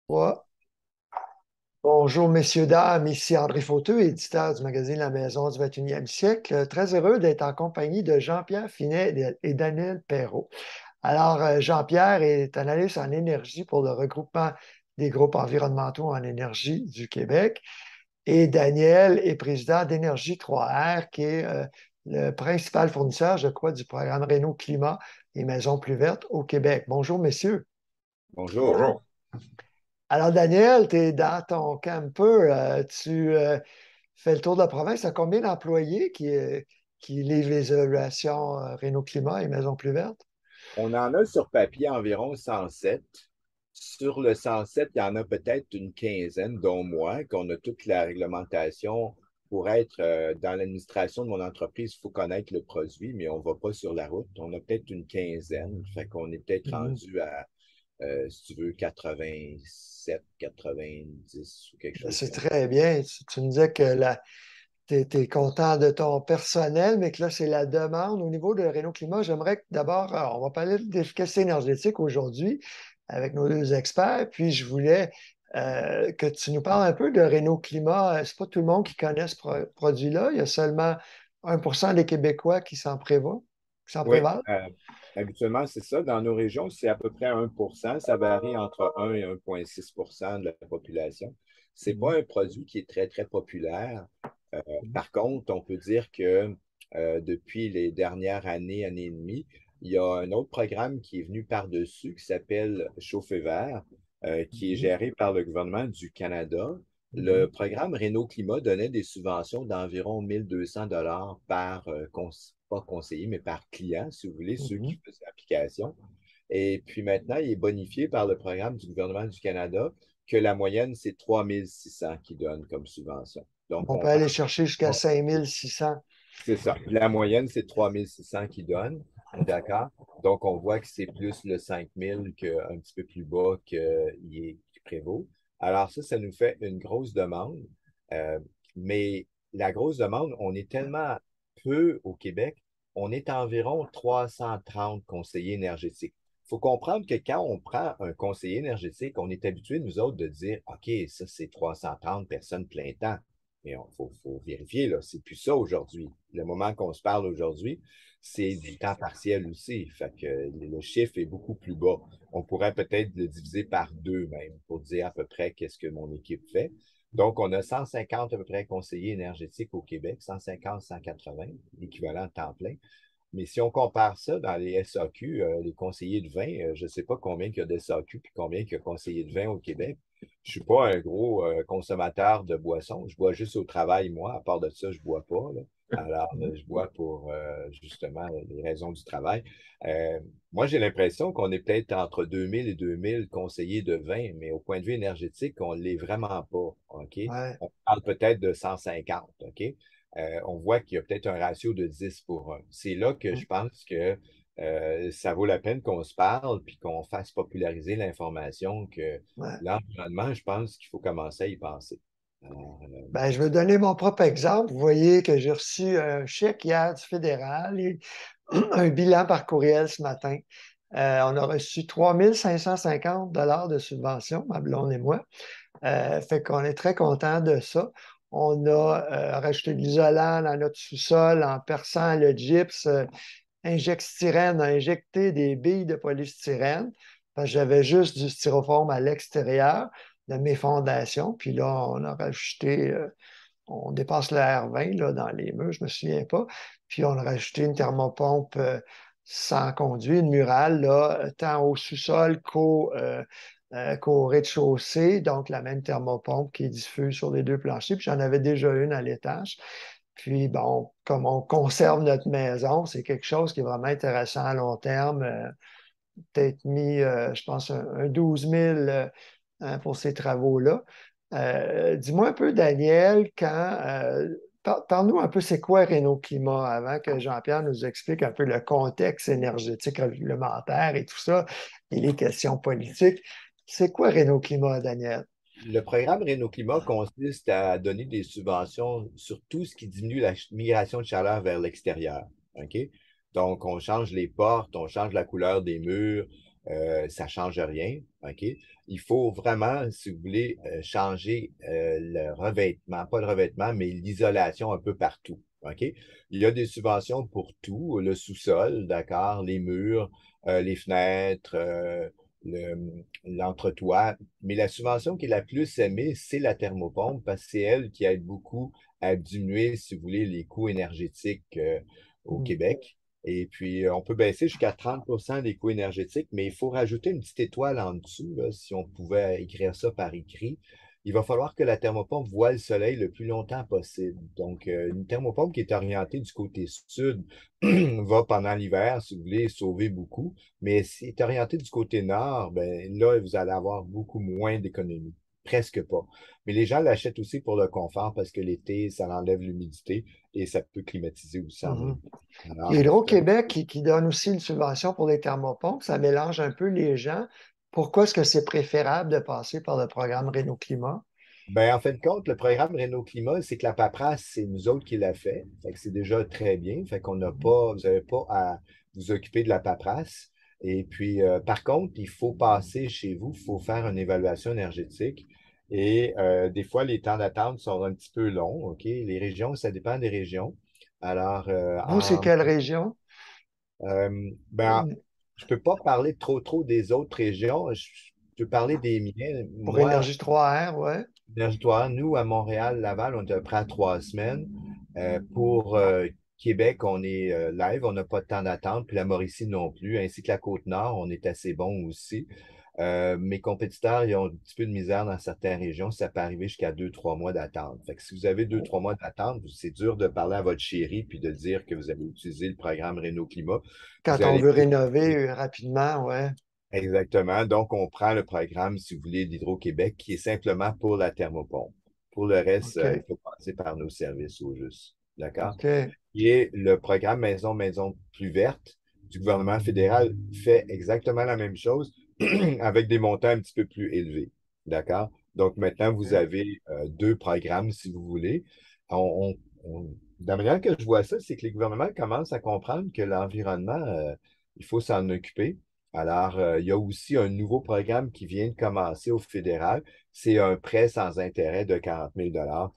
Ouais. Bonjour, messieurs, dames, ici André Fauteux, éditeur du magazine La Maison du 21e siècle. Très heureux d'être en compagnie de Jean-Pierre Finet et Daniel Perrault. Alors, Jean-Pierre est analyste en énergie pour le regroupement des groupes environnementaux en énergie du Québec et Daniel est président d'Énergie 3R, qui est le principal fournisseur, je crois, du programme Réno Climat et Maisons plus vertes au Québec. Bonjour, messieurs. Bonjour. Bonjour. Alors, Daniel, tu es dans ton camper, tu fais le tour de la province. Tu as combien d'employés qui livrent les évaluations Réno Climat et Maisons plus vertes? On en a sur papier environ 107. Sur le 107, il y en a peut-être une quinzaine, dont moi, qu'on a toute la réglementation pour être dans l'administration de mon entreprise. Il faut connaître le produit, mais on ne va pas sur la route. On a peut-être une quinzaine. Fait qu'on est peut-être Mhm. rendu à, si tu veux, 87, 90 ou quelque Ben, chose c'est comme très bien. Tu me disais que tu es content de ton personnel, mais que là, c'est la demande. Au niveau de Réno Climat, j'aimerais que d'abord, on va parler d'efficacité énergétique aujourd'hui avec nos deux experts. Puis, je voulais que tu nous parles un peu de Réno Climat. C'est pas tout le monde qui connaît ce produit-là. Il y a seulement 1% des Québécois qui s'en prévoient, qui s'en Oui, prévalent. habituellement, c'est ça. Dans nos régions, c'est à peu près 1%. Ça varie entre 1 et 1,6% de la population. C'est pas Mhm. un produit qui est très, très populaire. Mhm. Par contre, on peut dire que depuis les dernières années, années et demie, il y a un autre programme qui est venu par-dessus qui s'appelle Chauffer vert, qui est Mhm. géré par le gouvernement du Canada. Le Mhm. programme Réno Climat donnait des subventions d'environ 1200 dollars par, pas conseiller, mais par client, si vous voulez, ceux qui Mhm. faisaient l'application. Et puis maintenant, il est bonifié par le programme du gouvernement du Canada que la moyenne, c'est 3600 qui donnent comme subvention. Donc, On peut on aller parle. chercher jusqu'à 5600. C'est ça. La moyenne, c'est 3600 qui donnent. D'accord? Donc, on voit que c'est plus le 5000 qu'un petit peu plus bas qui prévaut. Alors, ça nous fait une grosse demande. Euh, mais la grosse demande, on est tellement peu au Québec, on est environ 330 conseillers énergétiques. Il faut comprendre que quand on prend un conseiller énergétique, on est habitué, nous autres, de dire, OK, ça, c'est 330 personnes plein temps. Mais il faut vérifier, là, c'est plus ça aujourd'hui. Le moment qu'on se parle aujourd'hui, c'est du temps partiel aussi. Fait que le chiffre est beaucoup plus bas. On pourrait peut-être le diviser par deux même pour dire à peu près qu'est-ce que mon équipe fait. Donc, on a 150 à peu près conseillers énergétiques au Québec, 150, 180, l'équivalent temps plein. Mais si on compare ça dans les SAQ, les conseillers de vin, je ne sais pas combien il y a de SAQ puis combien il y a de conseillers de vin au Québec. Je ne suis pas un gros consommateur de boissons. Je bois juste au travail, moi. À part de ça, je ne bois pas, là. Alors, je bois pour justement les raisons du travail. Euh, Moi, j'ai l'impression qu'on est peut-être entre 2000 et 2000 conseillers de vin, mais au point de vue énergétique, on ne l'est vraiment pas. OK? Ouais. On parle peut-être de 150. OK? On voit qu'il y a peut-être un ratio de 10 pour 1. C'est là que je pense que ça vaut la peine qu'on se parle puis qu'on fasse populariser l'information que Ouais. l'environnement, je pense qu'il faut commencer à y penser. Alors, Ben, je vais donner mon propre exemple. Vous voyez que j'ai reçu un chèque hier du fédéral et un bilan par courriel ce matin. On a reçu 3 550 $ de subvention, ma blonde et moi. Fait qu'on est très content de ça. On a rajouté de l'isolant dans notre sous-sol en perçant le gypse. Injectstyrène a injecté des billes de polystyrène parce que j'avais juste du styrofoam à l'extérieur de mes fondations. Puis là, on a rajouté, on dépasse le R20 là, dans les murs, je ne me souviens pas. Puis on a rajouté une thermopompe sans conduit, une murale, là, tant au sous-sol qu'au rez-de-chaussée. Donc la même thermopompe qui diffuse sur les deux planchers. Puis j'en avais déjà une à l'étage. Puis, bon, comme on conserve notre maison, c'est quelque chose qui est vraiment intéressant à long terme. Peut-être mis, je pense, un 12 000 hein, pour ces travaux-là. Dis-moi un peu, Daniel, parle-nous un peu, c'est quoi Renault Climat avant que Jean-Pierre nous explique un peu le contexte énergétique réglementaire et tout ça, et les questions politiques. C'est quoi Renault Climat, Daniel? le programme Réno Climat consiste à donner des subventions sur tout ce qui diminue la migration de chaleur vers l'extérieur. OK? Donc, on change les portes, on change la couleur des murs, ça ne change rien. OK? il faut vraiment, si vous voulez, changer le revêtement, pas le revêtement, mais l'isolation un peu partout. OK? Il y a des subventions pour tout, le sous-sol, d'accord, les murs, les fenêtres, l'entretoit. Mais la subvention qui est la plus aimée, c'est la thermopompe parce que c'est elle qui aide beaucoup à diminuer, si vous voulez, les coûts énergétiques au Mhm. Québec. Et puis, on peut baisser jusqu'à 30 des coûts énergétiques, mais il faut rajouter une petite étoile en dessous, là, si on pouvait écrire ça par écrit. Il va falloir que la thermopompe voie le soleil le plus longtemps possible. Donc, une thermopompe qui est orientée du côté sud va pendant l'hiver, si vous voulez, sauver beaucoup. Mais si est orientée du côté nord, ben là, vous allez avoir beaucoup moins d'économies. Presque pas. Mais les gens l'achètent aussi pour le confort parce que l'été, ça enlève l'humidité et ça peut climatiser aussi en Mhm. même temps. Il y Alors, a Hydro-Québec qui donne aussi une subvention pour les thermopompes. Ça mélange un peu les gens. Pourquoi est-ce que c'est préférable de passer par le programme Réno-Climat? ben, en fin de compte, le programme Renault Climat, c'est que la paperasse, c'est nous autres qui l'a fait. Fait que c'est déjà très bien. Fait qu'on n'a Mhm. pas, vous n'avez pas à vous occuper de la paperasse. Et puis, par contre, il faut passer chez vous, il faut faire une évaluation énergétique. Et des fois, les temps d'attente sont un petit peu longs. OK? Les régions, ça dépend des régions. Alors, Vous, c'est quelle région? ben, je ne peux pas parler trop des autres régions. Je peux parler des miens. Pour Moi, Énergie 3R, ouais. Territoire. Nous, à Montréal, Laval, on est à peu près à 3 semaines. Pour Québec, on est live, on n'a pas de temps d'attente, puis la Mauricie non plus, ainsi que la Côte-Nord, on est assez bon aussi. Mes compétiteurs, ils ont un petit peu de misère dans certaines régions, ça peut arriver jusqu'à 2, 3 mois d'attente. Fait que si vous avez 2, 3 mois d'attente, c'est dur de parler à votre chérie puis de dire que vous avez utilisé le programme Renault Climat. Vous Quand on allez veut rénover rapidement, ouais. exactement. Donc, on prend le programme, si vous voulez, d'Hydro-Québec, qui est simplement pour la thermopompe. Pour le reste, il OK. faut passer par nos services au juste. D'accord? OK. Qui est le programme Maison plus verte du gouvernement fédéral fait exactement la même chose avec des montants un petit peu plus élevés. D'accord? Donc, maintenant, vous OK. avez deux programmes, si vous voulez. La manière que je vois ça, c'est que les gouvernements commencent à comprendre que l'environnement, il faut s'en occuper. Alors, il y a aussi un nouveau programme qui vient de commencer au fédéral. C'est un prêt sans intérêt de 40 000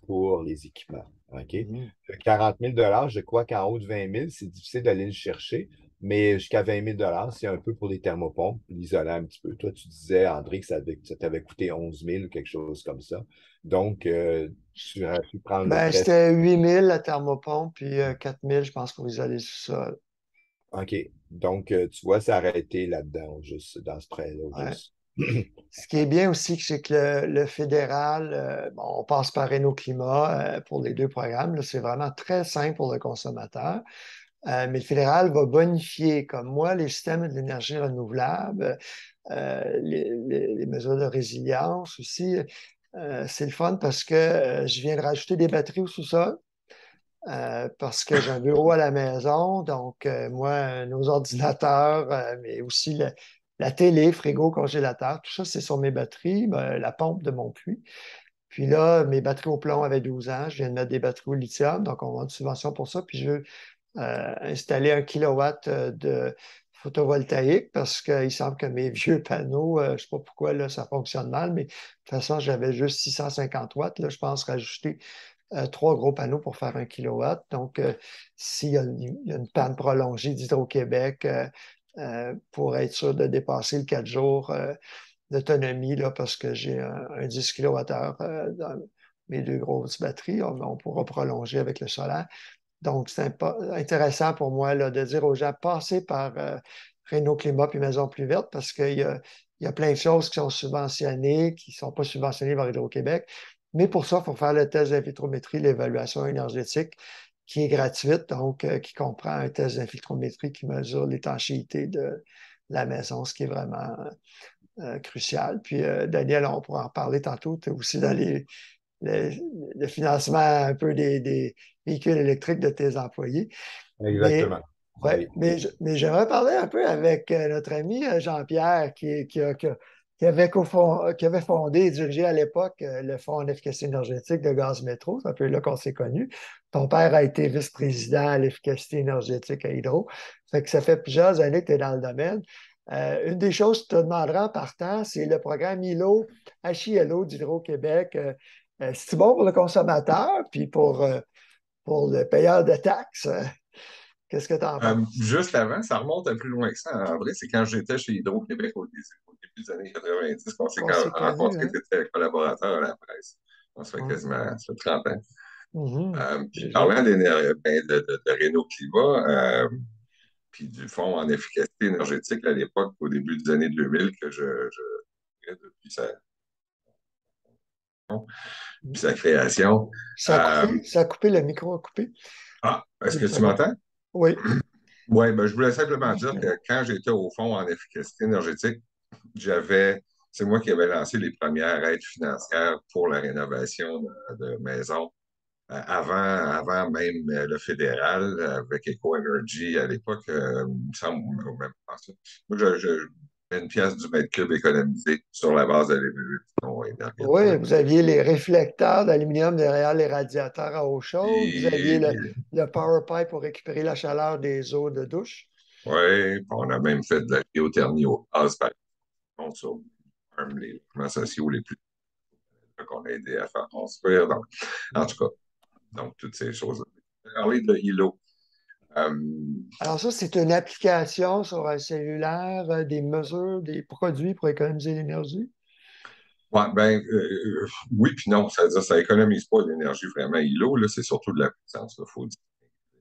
pour les équipements. OK? Mhm. Le 40 000 je crois qu'en haut de 20 000 c'est difficile d'aller le chercher, mais jusqu'à 20 000 c'est un peu pour les thermopompes, l'isolant un petit peu. Toi, tu disais, André, que ça t'avait coûté 11 000 ou quelque chose comme ça. Donc, tu aurais pu prendre le Ben, prêt. c'était 8 000 la thermopompe, puis 4 000, je pense, pour isoler tout ça. OK. Donc, tu vois, ça aurait été là-dedans, juste dans ce prêt-là, Ouais. juste. Ce qui est bien aussi, c'est que le fédéral, bon, on passe par Renault Climat pour les deux programmes. Là, c'est vraiment très simple pour le consommateur. Mais le fédéral va bonifier, comme moi, les systèmes de l'énergie renouvelable, les mesures de résilience aussi. C'est le fun parce que je viens de rajouter des batteries au sous-sol. Parce que j'ai un bureau à la maison, donc moi, nos ordinateurs, mais aussi la télé, frigo, congélateur, tout ça, c'est sur mes batteries, ben, la pompe de mon puits. Puis là, mes batteries au plomb avaient 12 ans, je viens de mettre des batteries au lithium, donc on a une subvention pour ça. Puis je veux installer 1 kilowatt de photovoltaïque parce qu'il semble que mes vieux panneaux, je ne sais pas pourquoi là, ça fonctionne mal, mais de toute façon, j'avais juste 650 watts. Là, je pense rajouter 3 gros panneaux pour faire 1 kilowatt. Donc, s'il y a une panne prolongée d'Hydro-Québec pour être sûr de dépasser le 4 jours d'autonomie, là, parce que j'ai un 10 kWh dans mes deux grosses batteries, on pourra prolonger avec le solaire. Donc, c'est intéressant pour moi là, de dire aux gens, passez par Renault Climat puis Maison Plus Verte parce qu'il y a plein de choses qui sont subventionnées, qui ne sont pas subventionnées par Hydro-Québec. Mais pour ça, il faut faire le test d'infiltrométrie, l'évaluation énergétique, qui est gratuite, donc qui comprend un test d'infiltrométrie qui mesure l'étanchéité de la maison, ce qui est vraiment crucial. Puis, Daniel, on pourra en parler tantôt. Tu es aussi dans le, le financement un peu des véhicules électriques de tes employés. Mais, Exactement. ouais, Oui. mais j'aimerais parler un peu avec notre ami Jean-Pierre qui avait fondé et dirigé à l'époque le Fonds en efficacité énergétique de Gaz Métro. C'est un peu là qu'on s'est connus. Ton père a été vice-président à l'efficacité énergétique à Hydro. Fait que ça fait plusieurs années que tu es dans le domaine. Une des choses que tu te demanderas en partant, c'est le programme ILO, HILO d'Hydro-Québec. C'est bon pour le consommateur, puis pour le payeur de taxes. Qu'est-ce que tu en penses? Juste avant, ça remonte à plus loin que ça, en vrai, c'est quand j'étais chez Hydro-Québec au début des années 90 qu'on s'est Qu'on s'est connu, rencontrés, hein? tu étais collaborateur à la presse. On se fait Ouais. quasiment, ça fait 30 ans. Mhm. Puis Déjà. parlant de Renault Climat, puis du fonds en efficacité énergétique à l'époque, au début des années 2000, que je depuis puis sa création. Ça a coupé, le micro a coupé. Est-ce Une que tu seconde. m'entends? Oui. Oui, ben, je voulais simplement dire que quand j'étais au fonds en efficacité énergétique, j'avais, c'est moi qui avais lancé les premières aides financières pour la rénovation de maisons avant même le fédéral avec EcoEnergy à l'époque, il me semble, ou même pas ça. Moi, je mets une pièce du mètre cube économisé sur la base de l'évolution Oui, énergétique. vous aviez les réflecteurs d'aluminium derrière les radiateurs à eau chaude. Vous aviez Et, le power pipe pour récupérer la chaleur des eaux de douche. ouais, on a même fait de la géothermie au gaz, par exemple, sur les logements sociaux les plus qu'on a aidé à faire construire. Donc, en tout cas, donc toutes ces choses-là. Parler de ILO. Euh, Alors ça, c'est une application sur un cellulaire, des mesures, des produits pour économiser l'énergie. ouais, oui, puis non, ça veut dire que ça économise pas l'énergie vraiment ILO, là, c'est surtout de la puissance. Il faut dire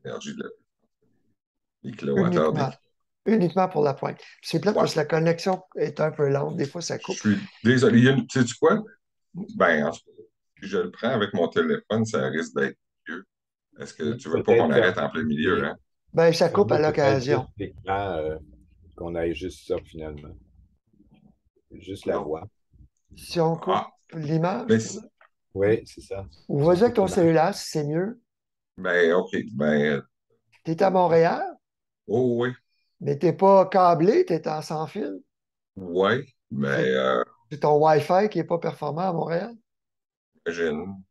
l'énergie de les kilowattheures Uniquement. d'électricité. Uniquement pour la pointe. C'est plate Ouais, parce que la connexion est un peu lente. Des fois, ça je coupe. suis désolé. Sais-tu quoi? Ben, en tout cas, si je le prends avec mon téléphone, ça risque d'être mieux. Est-ce que tu veux pas qu'on Peut-être arrête en plein milieu, fermer, hein? Ben, ça coupe à fermer peut-être l'occasion. juste l'écran, qu'on ait juste ça finalement. Juste la Non. voix. Si on coupe Ah, l'image, mais, Oui, c'est ça. ou Si on vas-y avec coupe ton l'image. cellulaire si c'est mieux. ben, OK. Tu es à Montréal, Oh, oui, mais tu n'es pas câblé, tu es en sans fil. oui, Fait que c'est ton Wi-Fi qui n'est pas performant à Montréal. j'imagine.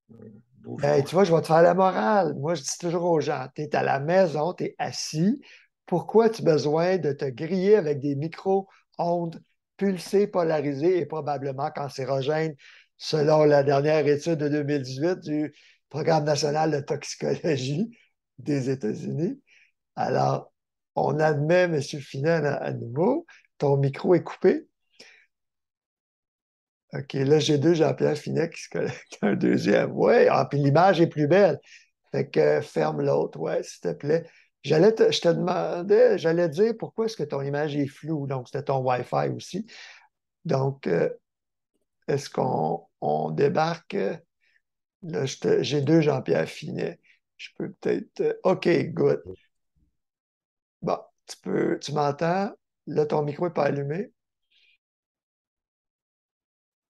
Bouge Ben, pas. tu vois, je vais te faire la morale. Moi, je dis toujours aux gens, tu es à la maison, tu es assis. Pourquoi tu as besoin de te griller avec des micro-ondes pulsées, polarisées et probablement cancérogènes, selon la dernière étude de 2018 du Programme national de toxicologie des États-Unis? Alors, on admet, M. Finet, à nouveau, ton micro est coupé. OK, là, j'ai deux Jean-Pierre Finet qui se connectent un deuxième. Oui, ah, puis l'image est plus belle. Fait que ferme l'autre, ouais, s'il te plaît. Je te demandais, j'allais dire pourquoi est-ce que ton image est floue. Donc, c'était ton Wi-Fi aussi. Donc, est-ce qu'on on débarque? Là, j'ai deux Jean-Pierre Finet. Je peux peut-être. OK, good. Bon, tu m'entends? Là, ton micro n'est pas allumé.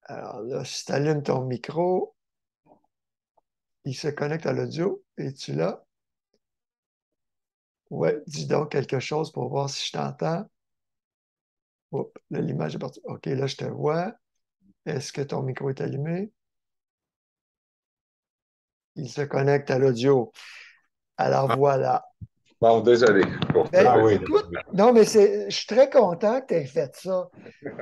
Alors là, si tu allumes ton micro, il se connecte à l'audio. Es-tu là? Ouais, dis donc quelque chose pour voir si je t'entends. Oups, là, l'image est partie. OK, là, je te vois. Est-ce que ton micro est allumé? Il se connecte à l'audio. Alors Ah, voilà. bon, désolé pour te Ben, Ah oui, écoute, non, mais je suis très content que tu aies fait ça.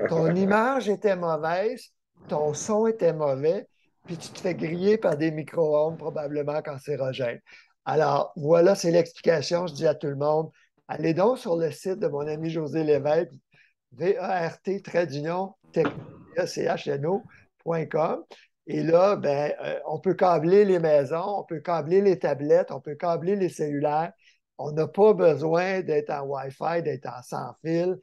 Ton image était mauvaise, ton son était mauvais, puis tu te fais griller par des micro-ondes probablement cancérogènes. Alors, voilà, c'est l'explication. Je dis à tout le monde, allez donc sur le site de mon ami José Lévesque, VERT, trait d'union, CHNO.com. Et là, ben, on peut câbler les maisons, on peut câbler les tablettes, on peut câbler les cellulaires. On n'a pas besoin d'être en Wi-Fi, d'être en sans fil,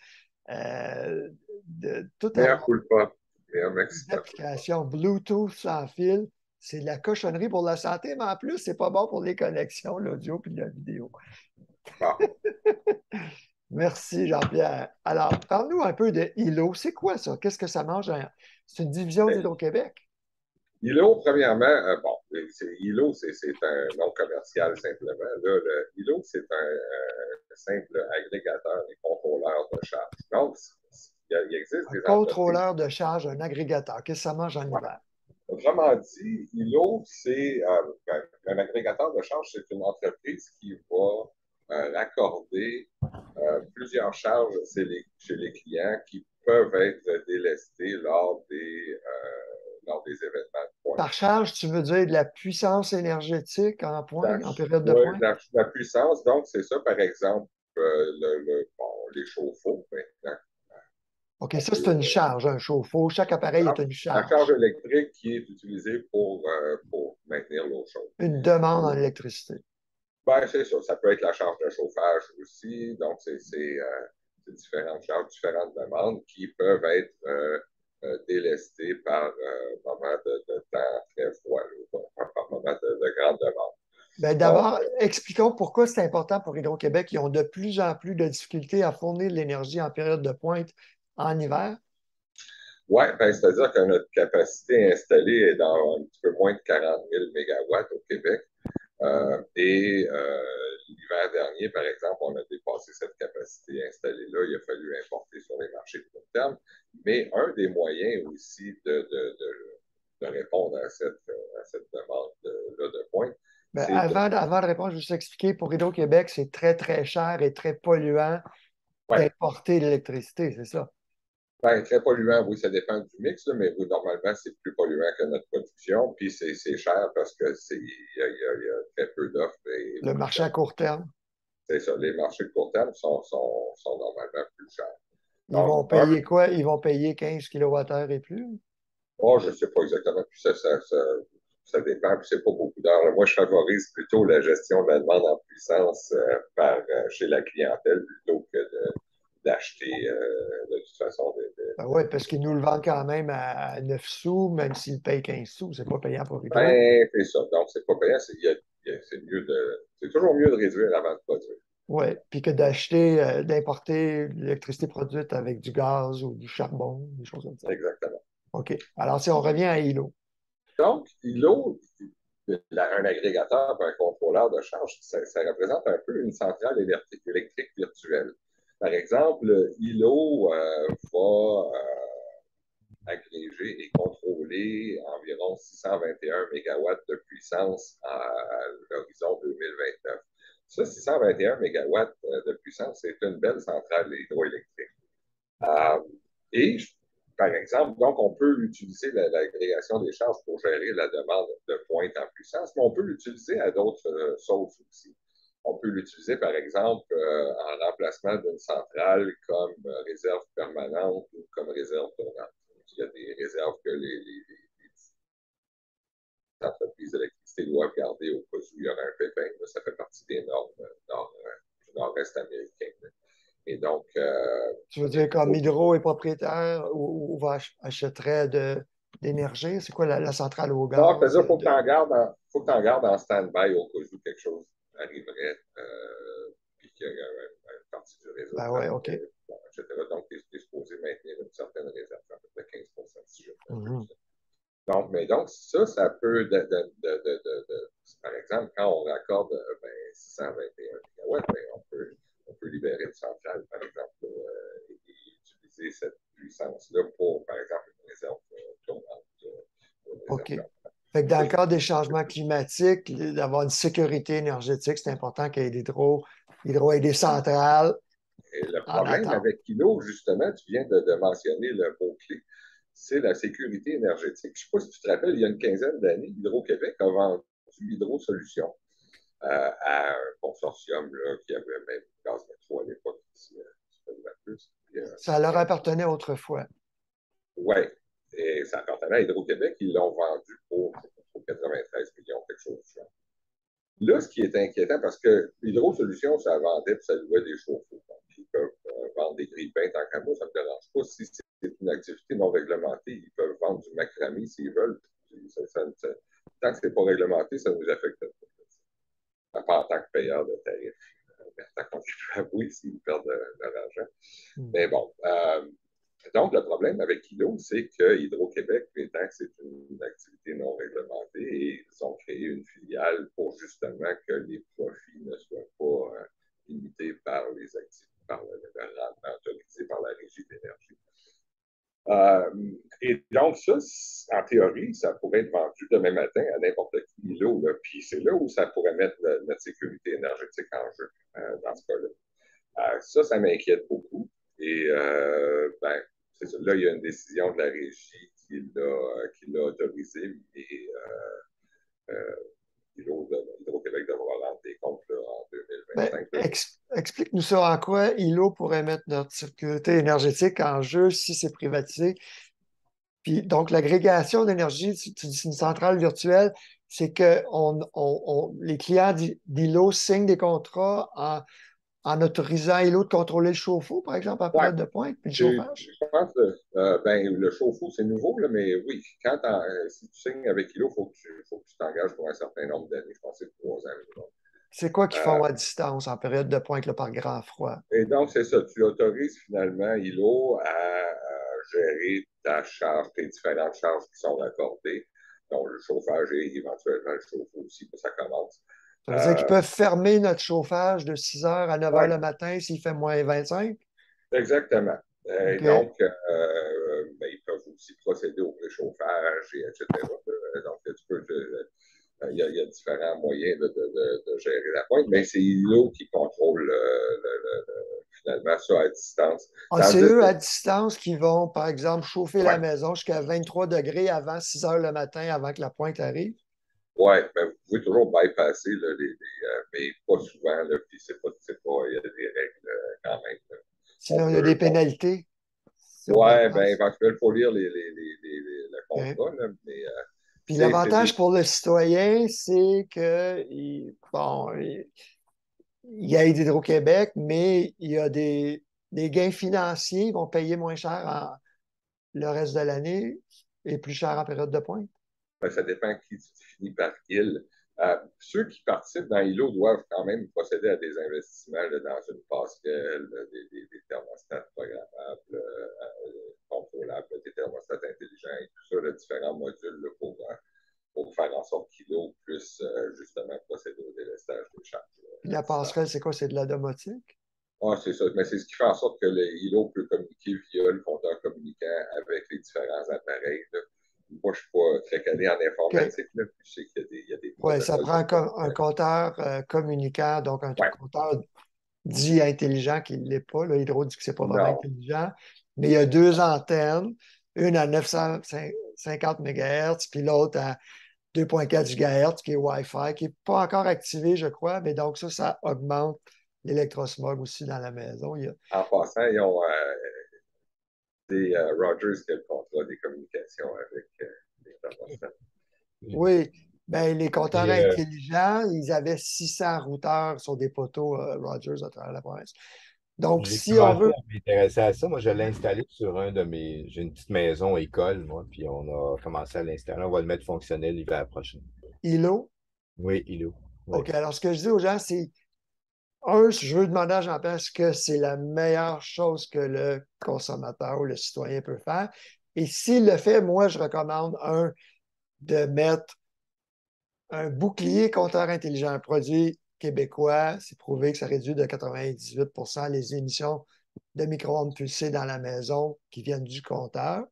de tout Mea avoir culpa. Mea des Mexica. applications Bluetooth sans fil. C'est de la cochonnerie pour la santé, mais en plus, c'est pas bon pour les connexions, l'audio et la vidéo. Bon. Merci, Jean-Pierre. Alors, parle-nous un peu de ILO. C'est quoi ça? Qu'est-ce que ça mange? C'est une division d'Hydro-Québec. ILO, premièrement, bon, ILO, c'est un nom commercial simplement. Là, ILO, c'est un simple agrégateur et contrôleur de charge. Donc, il existe Un des entreprises. contrôleur de charge, un agrégateur. Qu'est-ce que ça mange en Ouais. hiver? Autrement dit, ILO, c'est un agrégateur de charge, c'est une entreprise qui va raccorder plusieurs charges chez les clients qui peuvent être délestées lors des événements de pointe. Par charge, tu veux dire de la puissance énergétique en point, en période de Ouais, pointe? la puissance, donc c'est ça, par exemple, les chauffe-eau maintenant. OK, On ça, peut, c'est une charge, un chauffe-eau. Chaque appareil est une la charge charge, électrique qui est utilisée pour maintenir l'eau chaude. une demande en électricité. Ben, c'est ça. Ça peut être la charge de chauffage aussi. Donc, c'est différentes charges, différentes demandes qui peuvent être délestées par moment de temps très froid, par moment de grande demande. Bien, Donc, d'abord, expliquons pourquoi c'est important pour Hydro-Québec. Ils ont de plus en plus de difficultés à fournir de l'énergie en période de pointe en hiver. oui, ben, c'est-à-dire que notre capacité installée est dans un petit peu moins de 40 000 mégawatts au Québec. L'hiver dernier, par exemple, on a dépassé cette capacité installée-là. Il a fallu importer sur les marchés de court terme. Mais un des moyens aussi de répondre à cette demande-là de pointe, Bien, c'est de. avant de répondre, je vais juste expliquer, pour Hydro-Québec, c'est très, très cher et très polluant Ouais, d'importer l'électricité, c'est ça. ben, très polluant, oui, ça dépend du mix, là, mais oui, normalement, c'est plus polluant que notre production. Puis c'est cher parce que il y a très peu d'offres et Le marché à court terme, c'est ça. Les marchés de court terme sont normalement plus chers. ils Donc, vont payer quoi? Ils vont payer 15 kWh et plus? je ne sais pas exactement. Puis ça dépend. Puis c'est pas beaucoup d'heures. Moi, je favorise plutôt la gestion de la demande en puissance chez la clientèle plutôt que d'acheter de toute façon. Ben oui, parce qu'ils nous le vendent quand même à 9 sous, même s'ils payent 15 sous, c'est pas payant pour Hydro. Ben, c'est ça. Donc, c'est pas payant. C'est toujours mieux de réduire avant de produire. Oui, puis que d'acheter, d'importer l'électricité produite avec du gaz ou du charbon, des choses comme ça. Exactement. OK. Alors, si on revient à ILO, Donc, l'eau, un agrégateur et un contrôleur de charge, ça représente un peu une centrale électrique virtuelle. Par exemple, ILO va agréger et contrôler environ 621 mégawatts de puissance à l'horizon 2029. Ça, 621 mégawatts de puissance, c'est une belle centrale hydroélectrique. Euh, et par exemple, donc, on peut utiliser l'agrégation des charges pour gérer la demande de pointe en puissance, mais on peut l'utiliser à d'autres sources aussi. On peut l'utiliser, par exemple, en remplacement d'une centrale comme réserve permanente ou comme réserve tournante. Il y a des réserves que les entreprises d'électricité doivent garder au cas où il y aurait un pépin. Ça fait partie des normes du nord-est américain. Et donc, tu veux dire comme Hydro est propriétaire ou achèterait d'énergie, c'est quoi la centrale au non, gaz? c'est-à-dire qu'il faut que tu en gardes en stand-by au cas où quelque chose arriverait, puis qu'il y a une partie du réseau Ben qui oui, OK. arrêterait, bon, etc. Donc, tu es supposé maintenir une certaine réserve, à peu près 15 si je me Mhm. donc, ça peut, par exemple, quand on raccorde 621 mégawatts, on peut libérer une centrale, par exemple, et utiliser cette puissance-là pour, par exemple, une réserve tournante. Une réserve OK. tournante. Fait que dans Ça, le cadre des changements climatiques, d'avoir une sécurité énergétique, c'est important qu'il y ait l'hydro ait des centrales et le en problème attente. avec Kilo, justement, tu viens de mentionner le mot-clé, c'est la sécurité énergétique. Je ne sais pas si tu te rappelles, il y a une quinzaine d'années, Hydro-Québec a vendu Hydro Solutions à un consortium là, qui avait même gaz métro à l'époque, si tu peux plus. Ça leur appartenait autrefois. Oui, et ça appartenait à Hydro-Québec, ils l'ont vendu pour 93 millions, quelque chose de genre. Là, ce qui est inquiétant, parce que Hydro Solutions, ça vendait et ça louait des chauffe-eau. Donc, ils peuvent vendre des grille-pains tant qu'à moi, ça ne me dérange pas. Si c'est une activité non réglementée, ils peuvent vendre du macramé s'ils veulent. Tant que ce n'est pas réglementé, ça ne nous affecte pas. Pas en tant que payeur de tarifs. Mais en tant que contribuable, s'ils perdent de l'argent. Mais bon. Donc, le problème avec Kilo, c'est que Hydro-Québec, étant que c'est une activité non réglementée, et ils ont créé une filiale pour justement que les profits ne soient pas limités par les activités, par le rendement autorisé par la Régie d'énergie. Et donc, ça, théorie, ça pourrait être vendu demain matin à n'importe qui îlot. Là. Puis c'est là où ça pourrait mettre notre sécurité énergétique en jeu, dans ce cas-là. Ça m'inquiète beaucoup. Et ben, c'est ça. Là, il y a une décision de la régie qui l'a autorisé, mais Hydro-Québec devra rendre des comptes là, en Ben, 2025. explique-nous ça en quoi ILO pourrait mettre notre sécurité énergétique en jeu si c'est privatisé. Puis donc, l'agrégation d'énergie, tu dis une centrale virtuelle, c'est que les clients d'ILO signent des contrats en autorisant ILO de contrôler le chauffe-eau, par exemple, en Ouais, période de pointe, puis le je chauffage. pense que ben, le chauffe-eau, c'est nouveau, là, mais oui, si tu signes avec ILO, faut que tu t'engages pour un certain nombre d'années. Je pense que c'est 3 ans minimum. C'est quoi qu'ils font Euh, à distance en période de pointe là, par grand froid? et donc, c'est ça. Tu autorises finalement ILO à gérer ta charge, tes différentes charges qui sont accordées. Donc, le chauffage et éventuellement le chauffe-eau aussi, ça commence. Ça veut dire qu'ils Euh, peuvent fermer notre chauffage de 6 heures à 9 heures ouais, le matin s'il fait moins 25. exactement. OK. Donc, ben, ils peuvent aussi procéder au préchauffage, et etc. Donc, il y a différents moyens de gérer la pointe, mais c'est l'eau qui contrôle finalement ça à distance. Ah, c'est Tandis eux que, à distance qui vont, par exemple, chauffer la ouais, maison jusqu'à 23 degrés avant 6 heures le matin, avant que la pointe arrive. ouais, mais vous pouvez toujours bypasser, là, mais pas souvent, là, puis il y a des règles quand même. Là. On Sinon, il y a des peut, pénalités si on ouais, ben, bypasse. éventuellement, il faut lire le OK. contrat, là, mais Puis c'est l'avantage des. pour le citoyen, c'est que, bon, il aide Hydro-Québec, mais il y a des gains financiers. Ils vont payer moins cher le reste de l'année et plus cher en période de pointe. Ben, ça dépend qui finit par il. Ceux qui participent dans ILO doivent quand même procéder à des investissements là, dans une passerelle, des thermostats programmables, contrôlables, des thermostats intelligents et tout ça, là, différents modules là, pour faire en sorte qu'ILO puisse justement procéder au délestage des charges Puis à la distance. passerelle, c'est quoi? C'est de la domotique? Ah, c'est ça. Mais c'est ce qui fait en sorte que le ILO peut communiquer via le compteur communicant avec les différents appareils. Là. Moi, je ne suis pas très calé en OK. informatique, là, puis je sais qu'il y a des Oui, ça protocoles prend de un communication. compteur communicant, donc un Ouais. compteur dit intelligent qui ne l'est pas. Là, Hydro dit que ce n'est pas vraiment Non. intelligent. Mais il y a deux antennes, une à 950 MHz, puis l'autre à 2,4 GHz, qui est Wi-Fi, qui n'est pas encore activé, je crois. Mais donc, ça augmente l'électrosmog aussi dans la maison. En passant, ils ont des Rogers qui a le contrat des communications avec les thermostats. Oui, ben, les compteurs Et, intelligents, ils avaient 600 routeurs sur des poteaux Rogers à travers la province. Donc, j'ai si on commencé veut à m'intéresser à ça. Moi, je l'ai installé sur un de mes. J'ai une petite maison école, moi, puis on a commencé à l'installer. On va le mettre fonctionnel l'hiver prochain. ILO, Oui, il est. Oui. OK, alors ce que je dis aux gens, c'est, un, je veux demander à Jean-Pierre ce que c'est la meilleure chose que le consommateur ou le citoyen peut faire. Et s'il le fait, moi, je recommande, un, de mettre un bouclier compteur intelligent, un produit québécois. C'est prouvé que ça réduit de 98 les émissions de micro-ondes pulsées dans la maison qui viennent du compteur.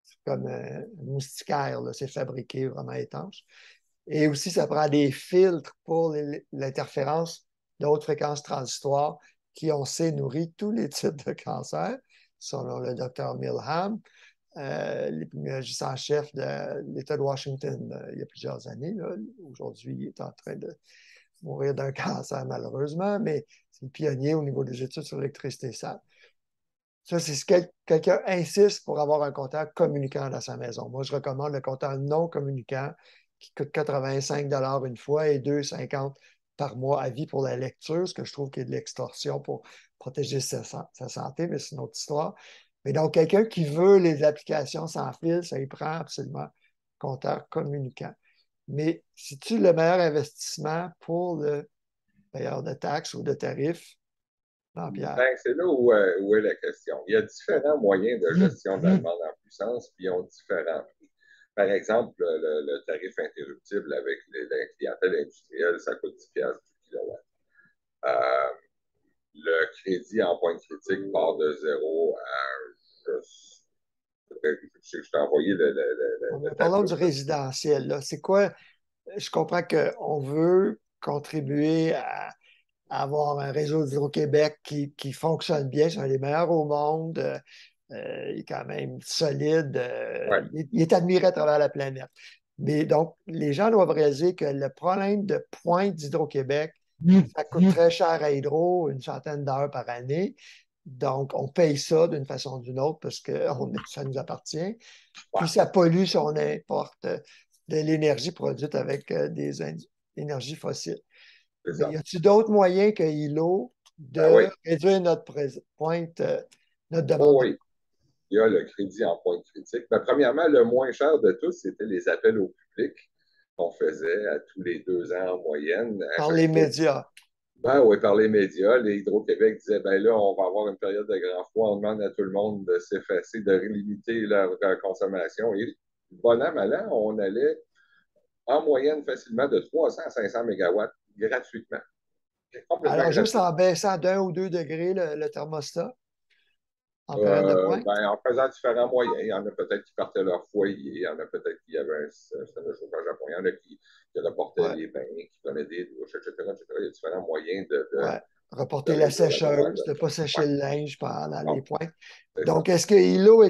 C'est comme un moustiquaire, c'est fabriqué vraiment étanche. Et aussi, ça prend des filtres pour l'interférence de haute fréquence transitoire qui, on sait, nourrit tous les types de cancers, selon le docteur Milham, l'épidémiologiste en chef de l'État de Washington il y a plusieurs années. Aujourd'hui, il est en train de mourir d'un cancer, malheureusement, mais c'est le pionnier au niveau des études sur l'électricité sale. Ça, c'est ce que quelqu'un insiste pour avoir un compteur communicant dans sa maison. Moi, je recommande le compteur non communicant qui coûte 85 une fois et 2,50 par mois à vie pour la lecture, ce que je trouve qu'il y a de l'extorsion pour protéger sa santé, mais c'est une autre histoire. Mais donc, quelqu'un qui veut les applications sans fil, ça y prend absolument compteur communicant. Mais c'est-tu le meilleur investissement pour le payeur de taxes ou de tarifs, Jean-Pierre? Ben, c'est là où est la question. Il y a différents moyens de gestion de la demande en puissance, puis ils ont différents prix. Par exemple, le tarif interruptible avec la clientèle industrielle, ça coûte 10 piastres du kilowatt. Euh, le crédit en point critique part de zéro à Je t'ai envoyé le Parlons tableau. du résidentiel, là. C'est quoi? Je comprends qu'on veut contribuer à avoir un réseau d'Hydro-Québec qui fonctionne bien. C'est un des meilleurs au monde. Il est quand même solide. Ouais, Il est admiré à travers la planète. Mais donc, les gens doivent réaliser que le problème de pointe d'Hydro-Québec, ça coûte très cher à Hydro, une centaine d'heures par année. Donc, on paye ça d'une façon ou d'une autre parce que ça nous appartient. Puis, ouais, ça pollue si on importe de l'énergie produite avec des énergies fossiles. c'est Mais ça. y a-t-il d'autres moyens que ILO Ben oui. de réduire notre pointe, notre demande Oh de oui. Il y a le crédit en point critique. Ben, premièrement, le moins cher de tous, c'était les appels au public qu'on faisait à tous les 2 ans en moyenne. À par chaque les fois, médias? ben oui, par les médias, les Hydro-Québec disaient, ben là, on va avoir une période de grand froid, on demande à tout le monde de s'effacer, de limiter leur consommation. Et bon an, mal an, on allait en moyenne facilement de 300 à 500 mégawatts gratuitement. Complètement Alors, juste gratuit. en baissant d'1 ou 2 degrés le thermostat en période de pointe? Ben, en faisant différents moyens. Il y en a peut-être qui partaient leur foyer, il y en a peut-être qui avaient un système de chauffage à point, il y en a qui reportaient Ouais, les bains, qui prenaient des douches, etc., etc. Il y a différents moyens ouais. de Reporter la réduire la demande. sécheuse, de ne pas Ouais, sécher le linge pendant les bon, pointes. c'est ça. Donc, est-ce que ILO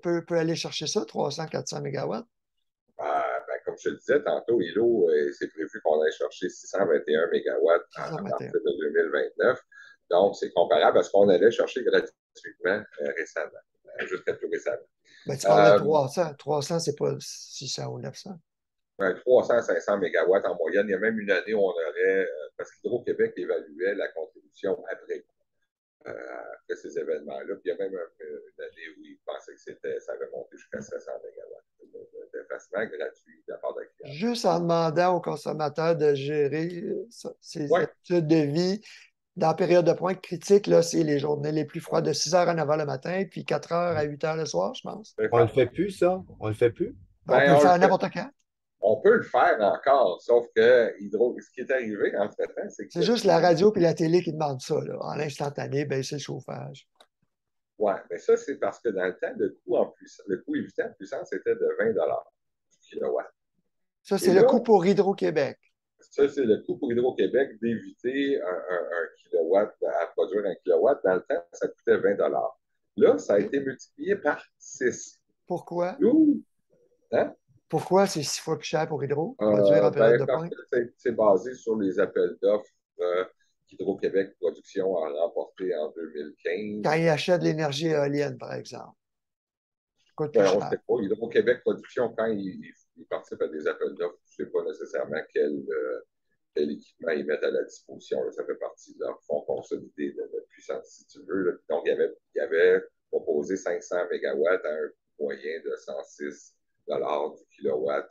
peut aller chercher ça, 300-400 mégawatts? Ben, comme je te disais tantôt, ILO, c'est prévu qu'on aille chercher 621 mégawatts à 621. partir de 2029. Donc, c'est comparable à ce qu'on allait chercher gratuitement récemment, jusqu'à tout récemment. Ben, tu parles de Euh, 300. 300, c'est pas 600 ou 900. 300-500 mégawatts en moyenne. Il y a même une année où on aurait, parce qu'Hydro-Québec évaluait la contribution après ces événements-là. Puis il y a même une année où ils pensaient que ça avait monté jusqu'à 700 mégawatts d'effacement gratuit de la part de la cliente. Juste en demandant aux consommateurs de gérer ses Oui, habitudes de vie. Dans la période de pointe critique, là, c'est les journées les plus froides de 6 heures à 9 heures le matin, puis 4 heures à 8 heures le soir, je pense. c'est On le ça. fait plus, ça? On le fait plus? Ben, on peut Ben, le on le faire fait. n'importe quand. On peut le faire encore, sauf que ce qui est arrivé entre-temps, c'est C'est que juste la radio et la télé qui demandent ça, là. En instantané, baisser le chauffage. ouais, mais ça, c'est parce que dans le temps, le coût évitant en puissance était de 20 du kilowatt. Ça, Et c'est le là, coût pour Hydro-Québec. ça, c'est le coût pour Hydro-Québec d'éviter un kilowatt, à produire un kilowatt. Dans le temps, ça coûtait 20 Là, ça a OK? été multiplié par 6. Pourquoi? Ouh! Hein? Pourquoi c'est 6 fois plus cher pour Hydro, produire en période de Parce pointe? que c'est basé sur les appels d'offres qu'Hydro-Québec Production a remportés en Quand 2015. ils achètent de l'énergie éolienne, par exemple, ça coûte plus Ben, on ne cher. sait pas. Hydro-Québec Production, quand il participe à des appels d'offres, je ne sais pas nécessairement quel équipement ils mettent à la disposition. Là. Ça fait partie de leur fonds consolidé de puissance, si tu veux. Là. Donc, il avait proposé 500 mégawatts à un moyen de 106 du kilowatt,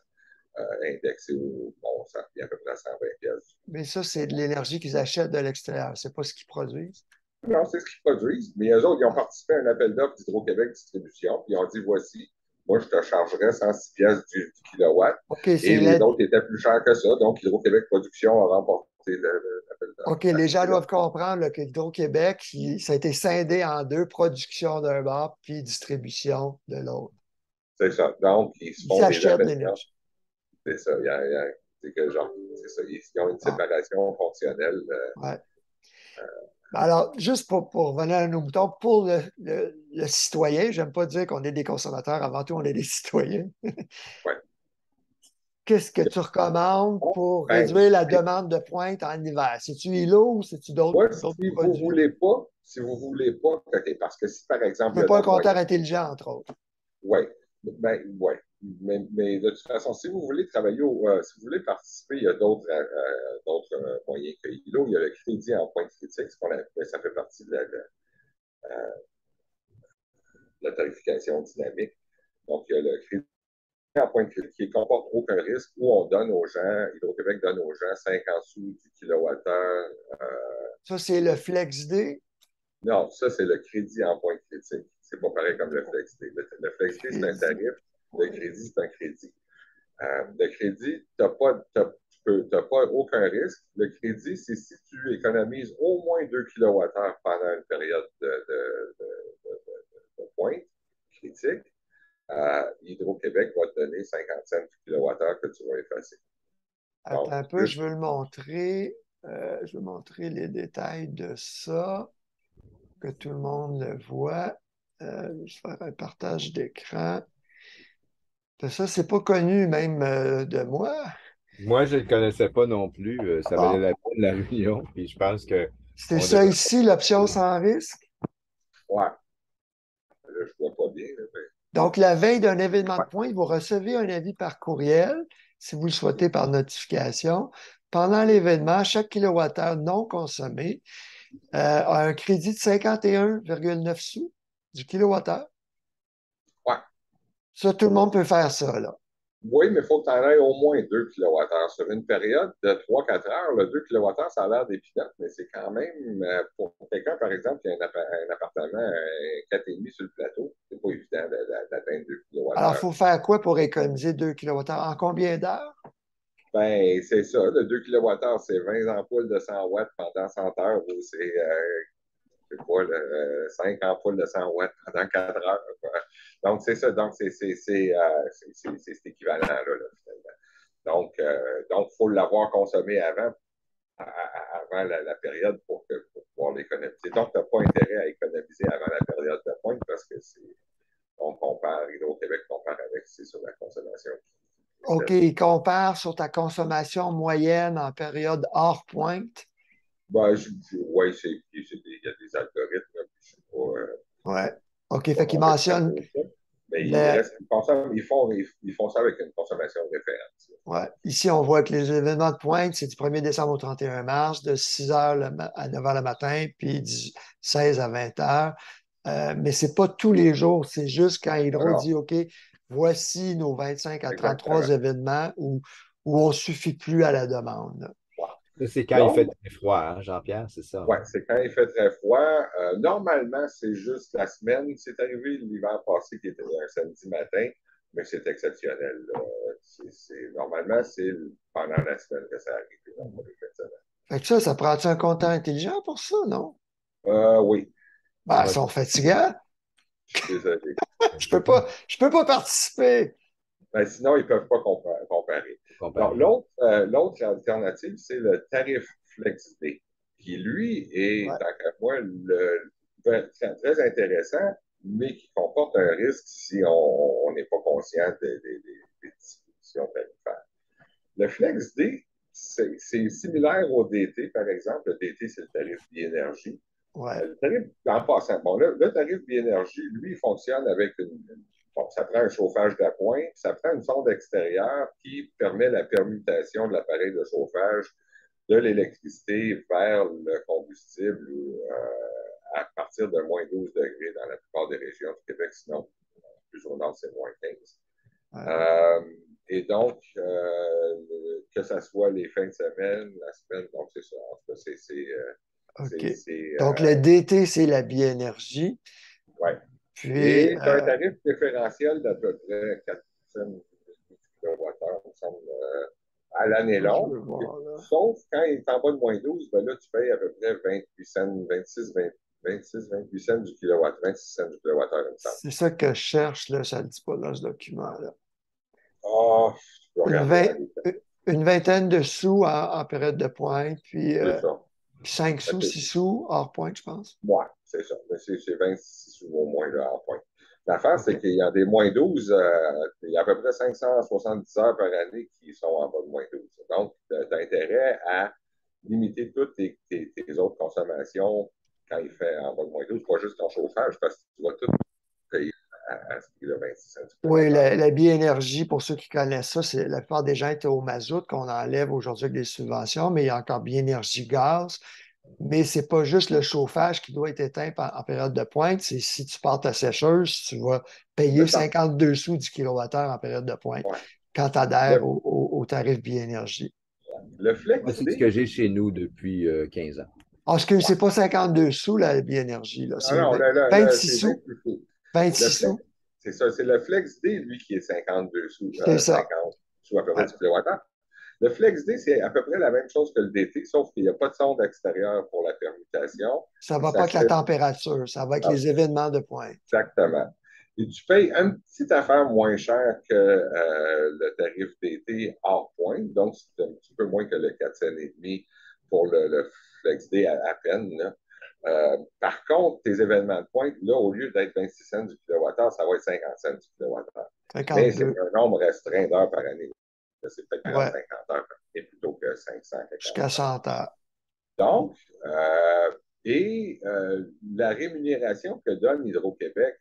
indexé au, bon, ça revient à peu près à 120 pièces. Mais ça, c'est de l'énergie qu'ils achètent de l'extérieur. C'est pas ce qu'ils produisent. Non, c'est ce qu'ils produisent. Mais eux autres, ils ont participé à un appel d'offres d'Hydro-Québec Distribution, puis ils ont dit, voici, moi, je te chargerais 106 pièces du kilowatt. OK, Et les autres étaient plus chers que ça. Donc, Hydro-Québec Production a remporté l'appel OK, d'offres. les gens doivent comprendre là, que Hydro-Québec, ça a été scindé en deux, production d'un bord, puis distribution de l'autre. C'est ça. Donc, ils se Ils font des s'achètent de appels d'offres. l'énergie. C'est ça. C'est que genre, c'est ça. Ils ont une Ah, séparation fonctionnelle. ouais. Alors, juste pour revenir à nos moutons, pour le citoyen, j'aime pas dire qu'on est des consommateurs, avant tout, on est des citoyens. Ouais. Qu'est-ce que tu recommandes pour Ben, réduire la demande de pointe en hiver? C'est-tu îlot ou c'est-tu moi, d'autres produits? si vous voulez pas, OK, parce que si, par On exemple, il ne y veut a pas un d'autres compteur moyens. intelligent, entre autres. Oui, ouais. Mais de toute façon, si vous voulez travailler, si vous voulez participer, il y a d'autres moyens que ILO. Il y a le crédit en pointe critique, ça fait partie de la tarification dynamique. Donc, il y a le crédit en pointe critique qui ne comporte aucun risque, où on donne aux gens, Hydro-Québec donne aux gens 50 sous du kilowattheure. Ça, c'est le FlexD. Non, ça, c'est le crédit en pointe critique. C'est pas pareil comme le FlexD. Le FlexD, c'est un Crédit. tarif. Le crédit, c'est un crédit. Le crédit, tu n'as pas aucun risque. Le crédit, c'est si tu économises au moins 2 kWh pendant une période de pointe critique. Hydro-Québec va te donner 50 cents du kilowattheure que tu vas effacer. Attends Donc, un peu, je veux le montrer. Je veux montrer les détails de ça, que tout le monde le voit. Je vais faire un partage d'écran. Ça, c'est pas connu même de moi. Moi, je ne le connaissais pas non plus. Ça valait Bon, la peine la réunion. Puis je pense c'est qu'on ça devrait. ici, l'option sans risque. ouais, là, je vois pas bien. Là, Donc, la veille d'un événement de ouais, pointe, vous recevez un avis par courriel, si vous le souhaitez par notification. Pendant l'événement, chaque kilowattheure non consommé a un crédit de 51,9 sous du kilowattheure. ouais. Ça, tout le monde peut faire ça, là. Oui, mais il faut que tu en aies au moins 2 kWh. Sur une période de 3-4 heures, le 2 kWh, ça a l'air d'épidote, mais c'est quand même, pour quelqu'un, par exemple, qui a un appartement 4,5 sur le plateau, c'est pas évident d'atteindre 2 Alors, il kWh. faut faire quoi pour économiser 2 kilowattheures? En combien d'heures? Ben, c'est ça, le 2 kWh, c'est 20 ampoules de 100 watts pendant 100 heures, ou c'est, je sais pas, 5 ampoules de 100 watts pendant 4 heures. Quoi. Donc, c'est ça, donc c'est cet équivalent-là, là, finalement. Donc, il faut l'avoir consommé avant la période pour pouvoir l'économiser. Donc, tu n'as pas intérêt à économiser avant la période de pointe parce que on compare, Hydro-Québec compare avec, c'est sur la consommation. OK, il compare sur ta consommation moyenne en période hors pointe. Ben, oui, il y a des algorithmes, là, je ne sais Ouais. OK, pas fait qu'il mon expert mentionne de ça, mais le, ils font ça avec une consommation référence. ouais. Ici, on voit que les événements de pointe, c'est du 1er décembre au 31 mars, de 6 heures à 9 heures le matin, puis du 16 à 20 heures. Mais ce n'est pas tous les jours, c'est juste quand Hydro Alors, dit OK, voici nos 25 à 33 exactement. événements où on ne suffit plus à la demande, là. Ouais. Ça, c'est quand il fait Donc, très froid, hein, Jean-Pierre, c'est ça. ouais, Hein? c'est quand il fait très froid. Normalement, c'est juste la semaine. C'est arrivé l'hiver passé qui était un samedi matin, mais c'est exceptionnel. Là. Normalement, c'est pendant la semaine que ça arrive, non pas les fins de semaine. Fait que ça prend-tu un compteur intelligent pour ça, non? Oui, Ben, ils Moi, sont fatigants. je suis désolé. Je peux pas participer. Ben, sinon, ils ne peuvent pas comparer. Donc, comparé. l'autre alternative, c'est le tarif FlexD, qui, lui, est, Ouais. tant qu'à moi, très intéressant, mais qui comporte un risque si on n'est pas conscient des dispositions tarifaires. Le FlexD, c'est similaire au DT, par exemple. Le DT, c'est le tarif d'énergie. Ouais. Le tarif, en passant, bon, le tarif d'énergie, lui, il fonctionne avec bon, ça prend un chauffage d'appoint, ça prend une sonde extérieure qui permet la permutation de l'appareil de chauffage de l'électricité vers le combustible à partir de moins 12 degrés dans la plupart des régions du Québec, sinon plus au nord, c'est moins 15. Ouais. Et donc, que ce soit les fins de semaine, la semaine, donc c'est ça. En tout cas, OK. c'est Donc, le DT, c'est la biénergie. ouais. Puis, Et tu as un tarif préférentiel d'à peu près 4 cents kWh, il me semble, à l'année je longue. veux voir, là. Sauf quand il est en bas de moins 12, ben là, tu payes à peu près 28 cents, 26, 28 cents du kilowatt, 26 cents du kilowattheure, il me semble. C'est ça que je cherche, là. Ça ne le dit pas dans ce document-là. Ah, je peux Une, regarder vingt- dans les une vingtaine de sous en période de pointe, puis c'est ça. 5 sous, 6 sous hors pointe, je pense. Ouais, c'est ça. Mais c'est 26 sous au moins là, en point. L'affaire, c'est OK. qu'il y a des moins 12, il y a à peu près 570 heures par année qui sont en bas de moins 12. Donc, tu as intérêt à limiter toutes tes autres consommations quand il fait en bas de moins 12, pas juste ton chauffage, parce que tu vas tout payer à ce prix-là, 26 cents du Oui, kilowattheure. la biénergie, pour ceux qui connaissent ça, c'est la plupart des gens étaient au mazout qu'on enlève aujourd'hui avec des subventions, mais il y a encore biénergie gaz. Mais ce n'est pas juste le chauffage qui doit être éteint en période de pointe, c'est si tu pars ta sécheuse, tu vas payer C'est ça. 52 sous du kilowattheure en période de pointe Ouais. quand tu adhères Le, au tarif biénergie. le Moi, Flex c'est ce que D, j'ai chez nous depuis 15 ans. Ah, excuse, ouais. c'est pas 52 sous la biénergie, là, Non, c'est non, là, 26 c'est sous. 28 sous. Le 26 Flex, sous, c'est ça, c'est le Flex D, lui, qui est 52 sous, c'est ça. 50 sous à peu près Ouais. du kilowattheure. Le Flex D, c'est à peu près la même chose que le DT, sauf qu'il n'y a pas de sonde extérieure pour la permutation. Ça ne va pas Ça avec se la fait température, ça va avec ah, les événements de pointe. exactement. Et tu payes une petite affaire moins cher que le tarif d'été hors pointe. Donc, c'est un petit peu moins que le 4,5 pour le FlexD à peine. Là. Par contre, tes événements de pointe, là, au lieu d'être 26 cents du kilowattheure, ça va être 50 cents du kilowattheure. Mais c'est 52. un nombre restreint d'heures par année. C'est peut-être Ouais, 40-50 heures par année plutôt que 500 jusqu'à 100 heures. donc, la rémunération que donne Hydro-Québec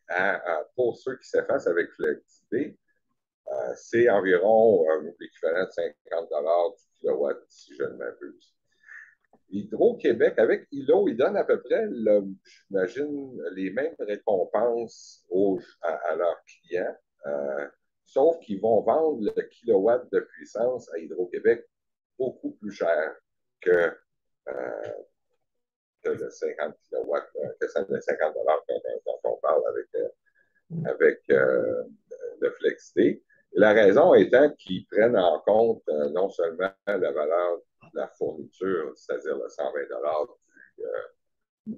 pour ceux qui s'effacent avec Flexité, c'est environ l'équivalent de 50 du kilowatt, si je ne m'abuse. Hydro-Québec, avec ILO, il donne à peu près, j'imagine, les mêmes récompenses à leurs clients, sauf qu'ils vont vendre le kilowatt de puissance à Hydro-Québec beaucoup plus cher que euh, de 50 kilowatts, que ça de 50 quand on parle avec le FlexD. La raison étant qu'ils prennent en compte non seulement la valeur de la fourniture, c'est-à-dire le 120 du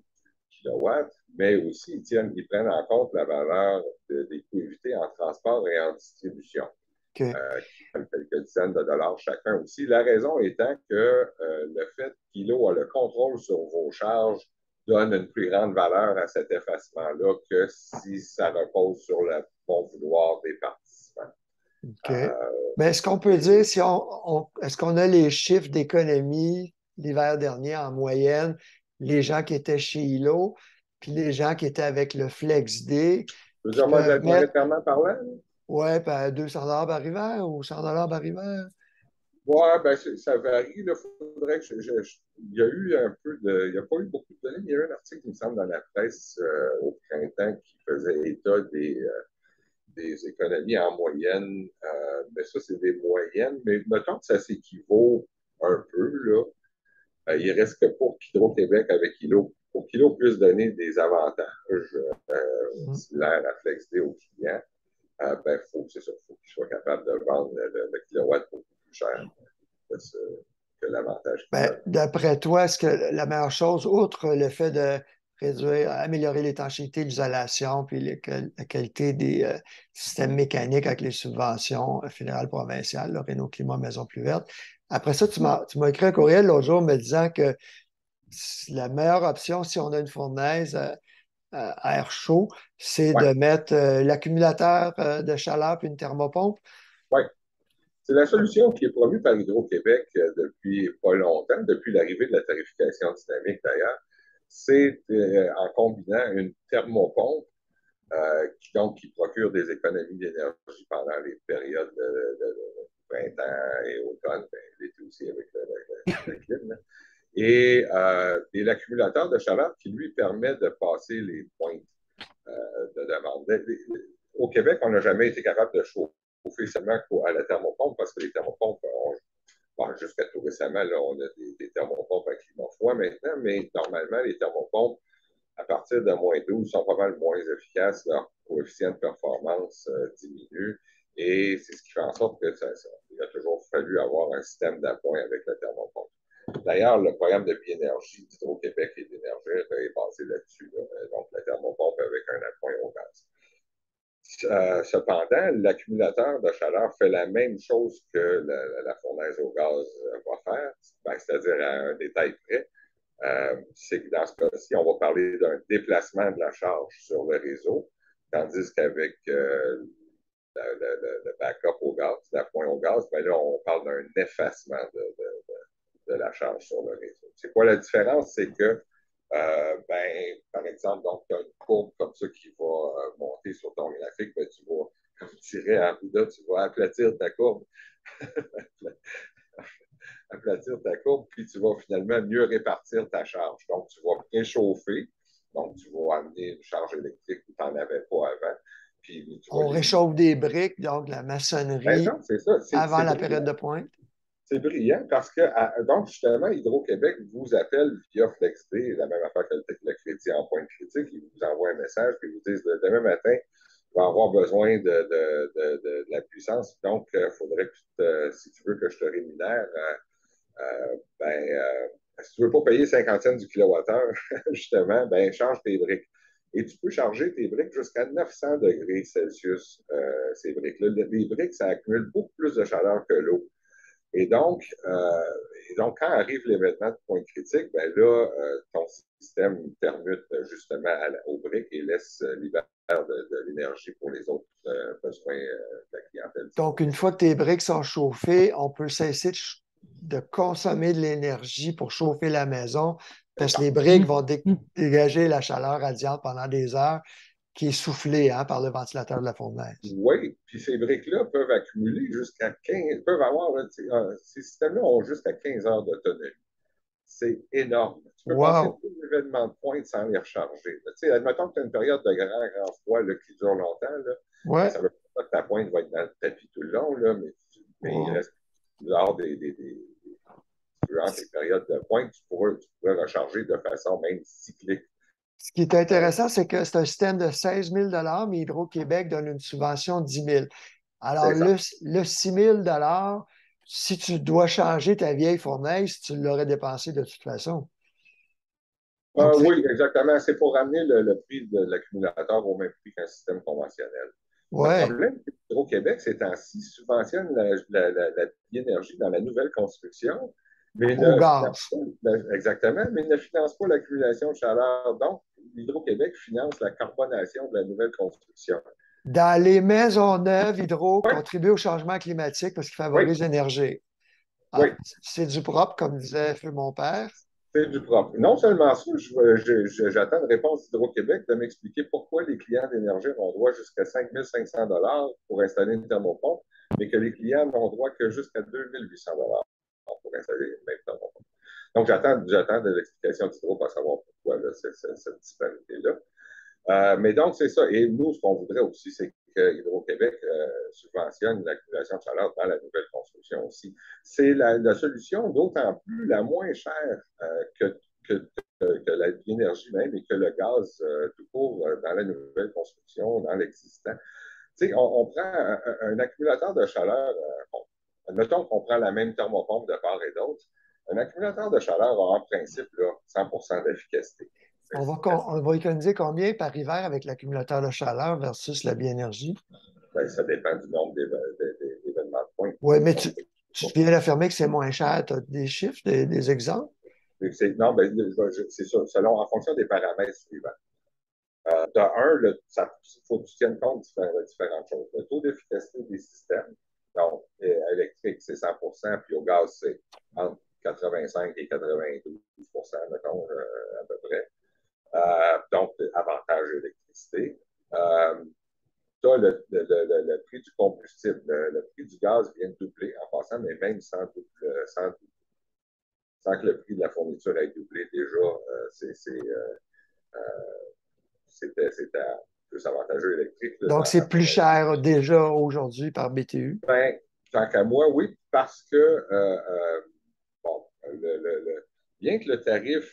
kilowatt, mais aussi ils prennent en compte la valeur des coûts évités en transport et en distribution. OK. Qui prennent quelques dizaines de dollars chacun aussi. La raison étant que le fait qu'ILO a le contrôle sur vos charges donne une plus grande valeur à cet effacement-là que si ça repose sur le bon vouloir des participants. OK. Mais est-ce qu'on peut dire, si est-ce qu'on a les chiffres d'économie l'hiver dernier en moyenne, les gens qui étaient chez ILO, puis les gens qui étaient avec le FlexD, Je veux qui dire, peuvent mettre, monétairement parlant, ouais, ben, 200 par hiver ou 100 par hiver? ouais, ben, ça varie. Il faudrait que il y a eu un peu de. Il n'y a pas eu beaucoup de données. Il y a eu un article, il me semble, dans la presse au printemps qui faisait état des économies en moyenne. Mais ça, c'est des moyennes. Mais mettons que ça s'équivaut un peu, là. Il reste que pour qu'Hydro-Québec, avec Kilo, pour Kilo puisse donner des avantages Mhm. similaires à FlexD aux clients, ben, faut qu'il soit capable de vendre le kilowatt beaucoup plus cher que, que l'avantage qu'il Ben, donne. d'après toi, est-ce que la meilleure chose, outre le fait de réduire, améliorer l'étanchéité, l'isolation, puis la qualité des systèmes mécaniques avec les subventions fédérales, provinciales, le Réno Climat, Maison Plus Verte, après ça, tu m'as écrit un courriel l'autre jour me disant que la meilleure option, si on a une fournaise à air chaud, c'est Oui, de mettre l'accumulateur de chaleur puis une thermopompe. oui. C'est la solution qui est promue par Hydro-Québec depuis pas longtemps, depuis l'arrivée de la tarification dynamique d'ailleurs. C'est en combinant une thermopompe qui procure des économies d'énergie pendant les périodes de printemps et automne, ben, l'été aussi avec la clim, et l'accumulateur de chaleur qui lui permet de passer les pointes de demande. Au Québec, on n'a jamais été capable de chauffer seulement à la thermopompe parce que les thermopompes, jusqu'à tout récemment, là, on a des thermopompes à climat froid maintenant, mais normalement, les thermopompes, à partir de -12, sont pas mal moins efficaces. Leur coefficient de performance diminue. Et c'est ce qui fait en sorte il a toujours fallu avoir un système d'appoint avec la thermopompe. D'ailleurs, le programme de biénergie d'Hydro-Québec et d'énergie est basé là-dessus. Là. Donc, la thermopompe avec un appoint au gaz. Cependant, l'accumulateur de chaleur fait la même chose que la fournaise au gaz va faire, c'est-à-dire à un détail près. C'est que dans ce cas-ci, on va parler d'un déplacement de la charge sur le réseau, tandis qu'avec le backup au gaz, l'appoint au gaz, ben là, on parle d'un effacement de la charge sur le réseau. C'est quoi la différence? C'est que, par exemple, tu as une courbe comme ça qui va monter sur ton graphique, ben, tu vas, comme dirait Arruda, tu vas aplatir ta courbe. Aplatir ta courbe, puis tu vas finalement mieux répartir ta charge. Donc, tu vas préchauffer, donc tu vas amener une charge électrique où tu n'en avais pas avant, puis tu vas On réchauffe des briques, donc la Ben maçonnerie non, c'est ça, avant c'est la période brillant. de pointe. C'est brillant parce que, donc, justement, Hydro-Québec vous appelle via FlexD, la même affaire que le crédit en point critique. Ils vous envoient un message puis ils vous disent demain matin, tu vas avoir besoin de la puissance. Donc, il faudrait que, si tu veux que je te rémunère, si tu ne veux pas payer 50 cents du kilowattheure, justement, ben, change tes briques. Et tu peux charger tes briques jusqu'à 900 degrés Celsius, ces briques-là. Les briques, ça accumule beaucoup plus de chaleur que l'eau. Et donc, quand arrive l'événement de point critique, ben là, ton système permute justement aux briques et laisse libérer de l'énergie pour les autres besoins de la clientèle. Donc, une fois que tes briques sont chauffées, on peut cesser de consommer de l'énergie pour chauffer la maison parce que les briques vont dégager la chaleur radiante pendant des heures qui est soufflée par le ventilateur de la fournaise. Oui, puis ces briques-là peuvent accumuler jusqu'à 15, peuvent avoir, ces systèmes-là ont jusqu'à 15 heures d'autonomie. C'est énorme. Tu peux passer Wow! tout l'événement de pointe sans les recharger. Tu sais, admettons que tu as une période de grand froid là, qui dure longtemps, là, Ouais. ça veut pas que ta pointe va être dans le tapis tout le long, là, mais il reste lors durant tes périodes de pointe, tu pourrais recharger de façon même cyclique. Ce qui est intéressant, c'est que c'est un système de 16 000 mais Hydro-Québec donne une subvention de 10 000. Alors, le 6 000 si tu dois changer ta vieille fournaise, tu l'aurais dépensé de toute façon. Donc, oui, exactement. C'est pour ramener le prix de l'accumulateur au même prix qu'un système conventionnel. Le ouais. problème, c'est qu'Hydro-Québec, ces temps-ci, subventionne la énergie dans la nouvelle construction, mais Au ne gaz. finance pas, exactement, mais ne finance pas l'accumulation de chaleur. Donc, Hydro-Québec finance la carbonation de la nouvelle construction. Dans les maisons neuves, Hydro contribue au changement climatique parce qu'il favorise l'énergie. Ah, Oui. c'est du propre, comme disait mon père. C'est du propre. Non seulement ça, j'attends une réponse d'Hydro-Québec de m'expliquer pourquoi les clients d'énergie ont droit jusqu'à 5 500 pour installer une thermopompe, mais que les clients n'ont droit que jusqu'à 2 800 pour installer une même thermopompe. Donc, j'attends de l'explication d'Hydro pour savoir pourquoi là, cette disparité-là. Mais donc, c'est ça. Et nous, ce qu'on voudrait aussi, c'est que Hydro-Québec subventionne l'accumulation de chaleur dans la nouvelle construction aussi. C'est la solution d'autant plus la moins chère que l'énergie même et que le gaz tout court dans la nouvelle construction, dans l'existant. Tu sais, on prend un accumulateur de chaleur, admettons qu'on prend la même thermopompe de part et d'autre, un accumulateur de chaleur a en principe là, 100 d'efficacité. On va économiser combien par hiver avec l'accumulateur de chaleur versus la biénergie? Ben, ça dépend du nombre d'événements de pointe. Oui, mais tu viens d'affirmer que c'est moins cher. Tu as des chiffres, des exemples? Non, ben, c'est ça, en fonction des paramètres suivants. De un, il faut que tu tiennes compte de différentes choses. Le taux d'efficacité des systèmes, donc électrique, c'est 100 puis au gaz, c'est entre 85 et 92 mettons, à peu près. Donc, avantage d'électricité. Tu as le prix du combustible. Le prix du gaz vient de doubler en passant, mais même sans que le prix de la fourniture ait doublé, déjà, c'était plus avantageux électrique. Là, donc, c'est plus cher déjà aujourd'hui par BTU? Ben, tant qu'à moi, oui, parce que, bon, bien que le tarif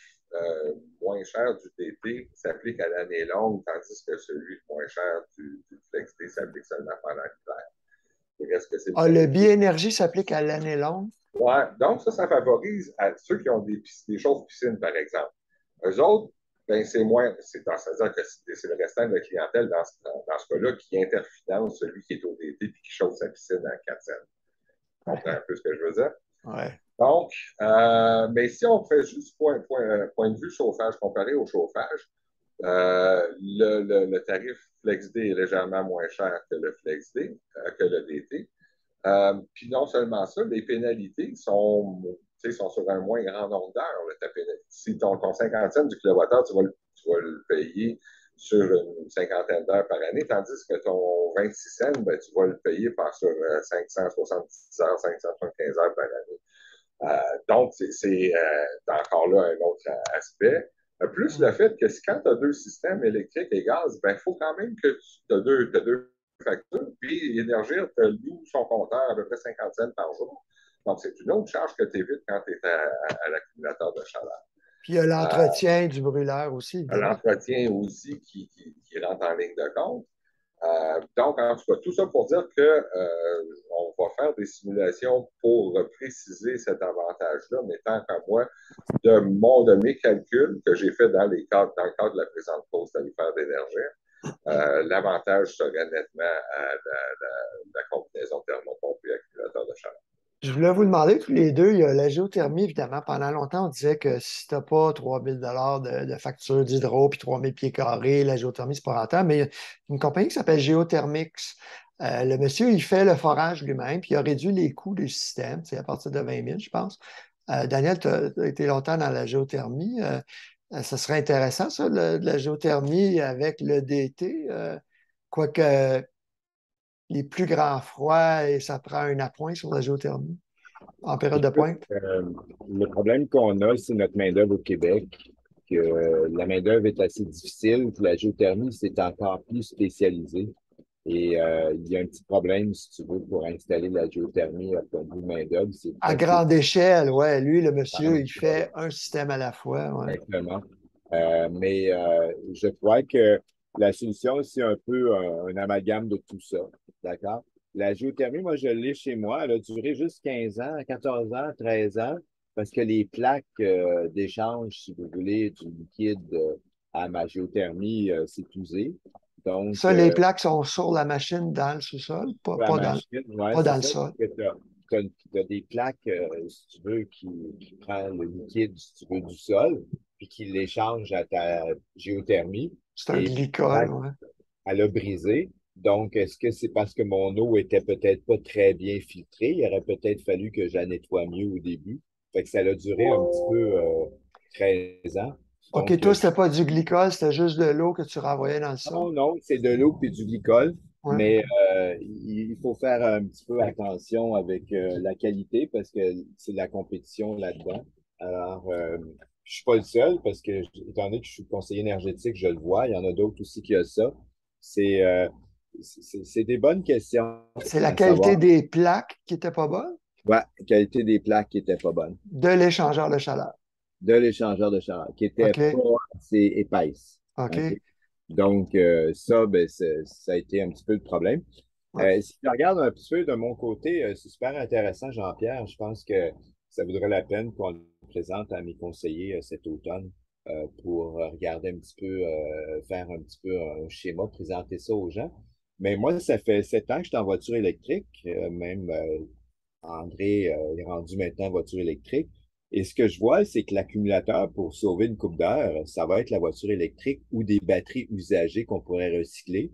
moins cher du TT s'applique à l'année longue, tandis que celui moins cher du FlexT s'applique seulement pendant l'hiver. Le biénergie s'applique à l'année longue? Oui, donc ça favorise à ceux qui ont des chauves piscines, par exemple. Eux autres, ben, c'est moins, c'est-à-dire que c'est le restant de la clientèle dans ce cas-là qui interfinance celui qui est au DT et qui chauffe sa piscine à 4 cents. Tu comprends un peu ce que je veux dire? Oui. Donc, mais si on fait juste point de vue chauffage comparé au chauffage, le tarif FlexD est légèrement moins cher que le FlexD, que le DT. Puis non seulement ça, les pénalités sont sur un moins grand nombre d'heures. Si ton 50 cents du kilowattheure, tu vas le payer sur une cinquantaine d'heures par année, tandis que ton 26 cents, ben, tu vas le payer sur 570 heures, 575 heures par année. Donc, c'est encore là un autre aspect. Plus le fait que quand tu as deux systèmes électriques et gaz, il faut quand même que tu as deux factures, puis Énergir te loue son compteur à peu près 50 cents par jour. Donc, c'est une autre charge que tu évites quand tu es à l'accumulateur de chaleur. Puis il y a l'entretien du brûleur aussi. L'entretien aussi qui rentre en ligne de compte. Donc, en tout cas, tout ça pour dire que on va faire des simulations pour préciser cet avantage-là, mais tant qu'à moi, de mes calculs que j'ai fait dans le cadre de la présente pause tarifaire d'énergie, l'avantage serait nettement à la combinaison thermopompe et accumulateur de chaleur. Je voulais vous demander tous les deux, il y a la géothermie, évidemment. Pendant longtemps, on disait que si tu n'as pas 3000 de facture d'hydro puis 3000 pieds carrés, la géothermie, c'est pas rentable. Mais il y a une compagnie qui s'appelle Géothermix. Le monsieur, il fait le forage lui-même, puis il a réduit les coûts du système, c'est à partir de 20 000, je pense. Daniel, tu as été longtemps dans la géothermie. Ça serait intéressant, ça, la géothermie avec le DT. Quoique les plus grands froids, et ça prend un appoint sur la géothermie en période de Écoute, pointe. le problème qu'on a, c'est notre main-d'œuvre au Québec. Que la main-d'œuvre est assez difficile. Pour la géothermie, c'est encore plus spécialisé. Et il y a un petit problème, si tu veux, pour installer la géothermie à point de vue main-d'œuvre. C'est À assez grande échelle, ouais. Lui, le monsieur, il difficile. fait un système à la fois. Ouais. Exactement. Mais je crois que la solution, c'est un peu un amalgame de tout ça. D'accord? La géothermie, moi, je l'ai chez moi. Elle a duré juste 15 ans, 14 ans, 13 ans, parce que les plaques d'échange, si vous voulez, du liquide à ma géothermie, c'est usé. Donc, Ça, les plaques sont sur la machine dans le sous-sol, la machine, ouais, pas c'est dans le ça. sol. Tu as des plaques, si tu veux, qui prennent le liquide, si tu veux, du sol, puis qui l'échangent à ta géothermie. C'est un Et glycol, ouais. elle a brisé. Donc, est-ce que c'est parce que mon eau était peut-être pas très bien filtrée? Il aurait peut-être fallu que je la nettoie mieux au début. Fait que ça a duré un petit peu 13 ans. OK, Donc, toi, c'était pas du glycol, c'était juste de l'eau que tu renvoyais dans le sol. non, non, c'est de l'eau puis du glycol, Ouais, mais OK. il faut faire un petit peu attention avec la qualité parce que c'est de la compétition là-dedans. Alors, je suis pas le seul parce que, étant donné que je suis conseiller énergétique, je le vois. Il y en a d'autres aussi qui ont ça. C'est c'est des bonnes questions C'est la à savoir. qualité des plaques qui était pas bonne, Ouais, qualité des plaques qui était pas bonne. de l'échangeur de chaleur. De l'échangeur de chaleur, qui était OK, pas assez épaisse. OK? OK. Donc, ça, ben, ça a été un petit peu le problème. Ouais. Si tu regardes un petit peu de mon côté, c'est super intéressant, Jean-Pierre. Je pense que ça vaudrait la peine qu'on le présente à mes conseillers cet automne pour regarder un petit peu, faire un petit peu un schéma, présenter ça aux gens. Mais moi, ça fait 7 ans que je suis en voiture électrique. Même André est rendu maintenant en voiture électrique. Et ce que je vois, c'est que l'accumulateur, pour sauver une coupe d'heure, ça va être la voiture électrique ou des batteries usagées qu'on pourrait recycler.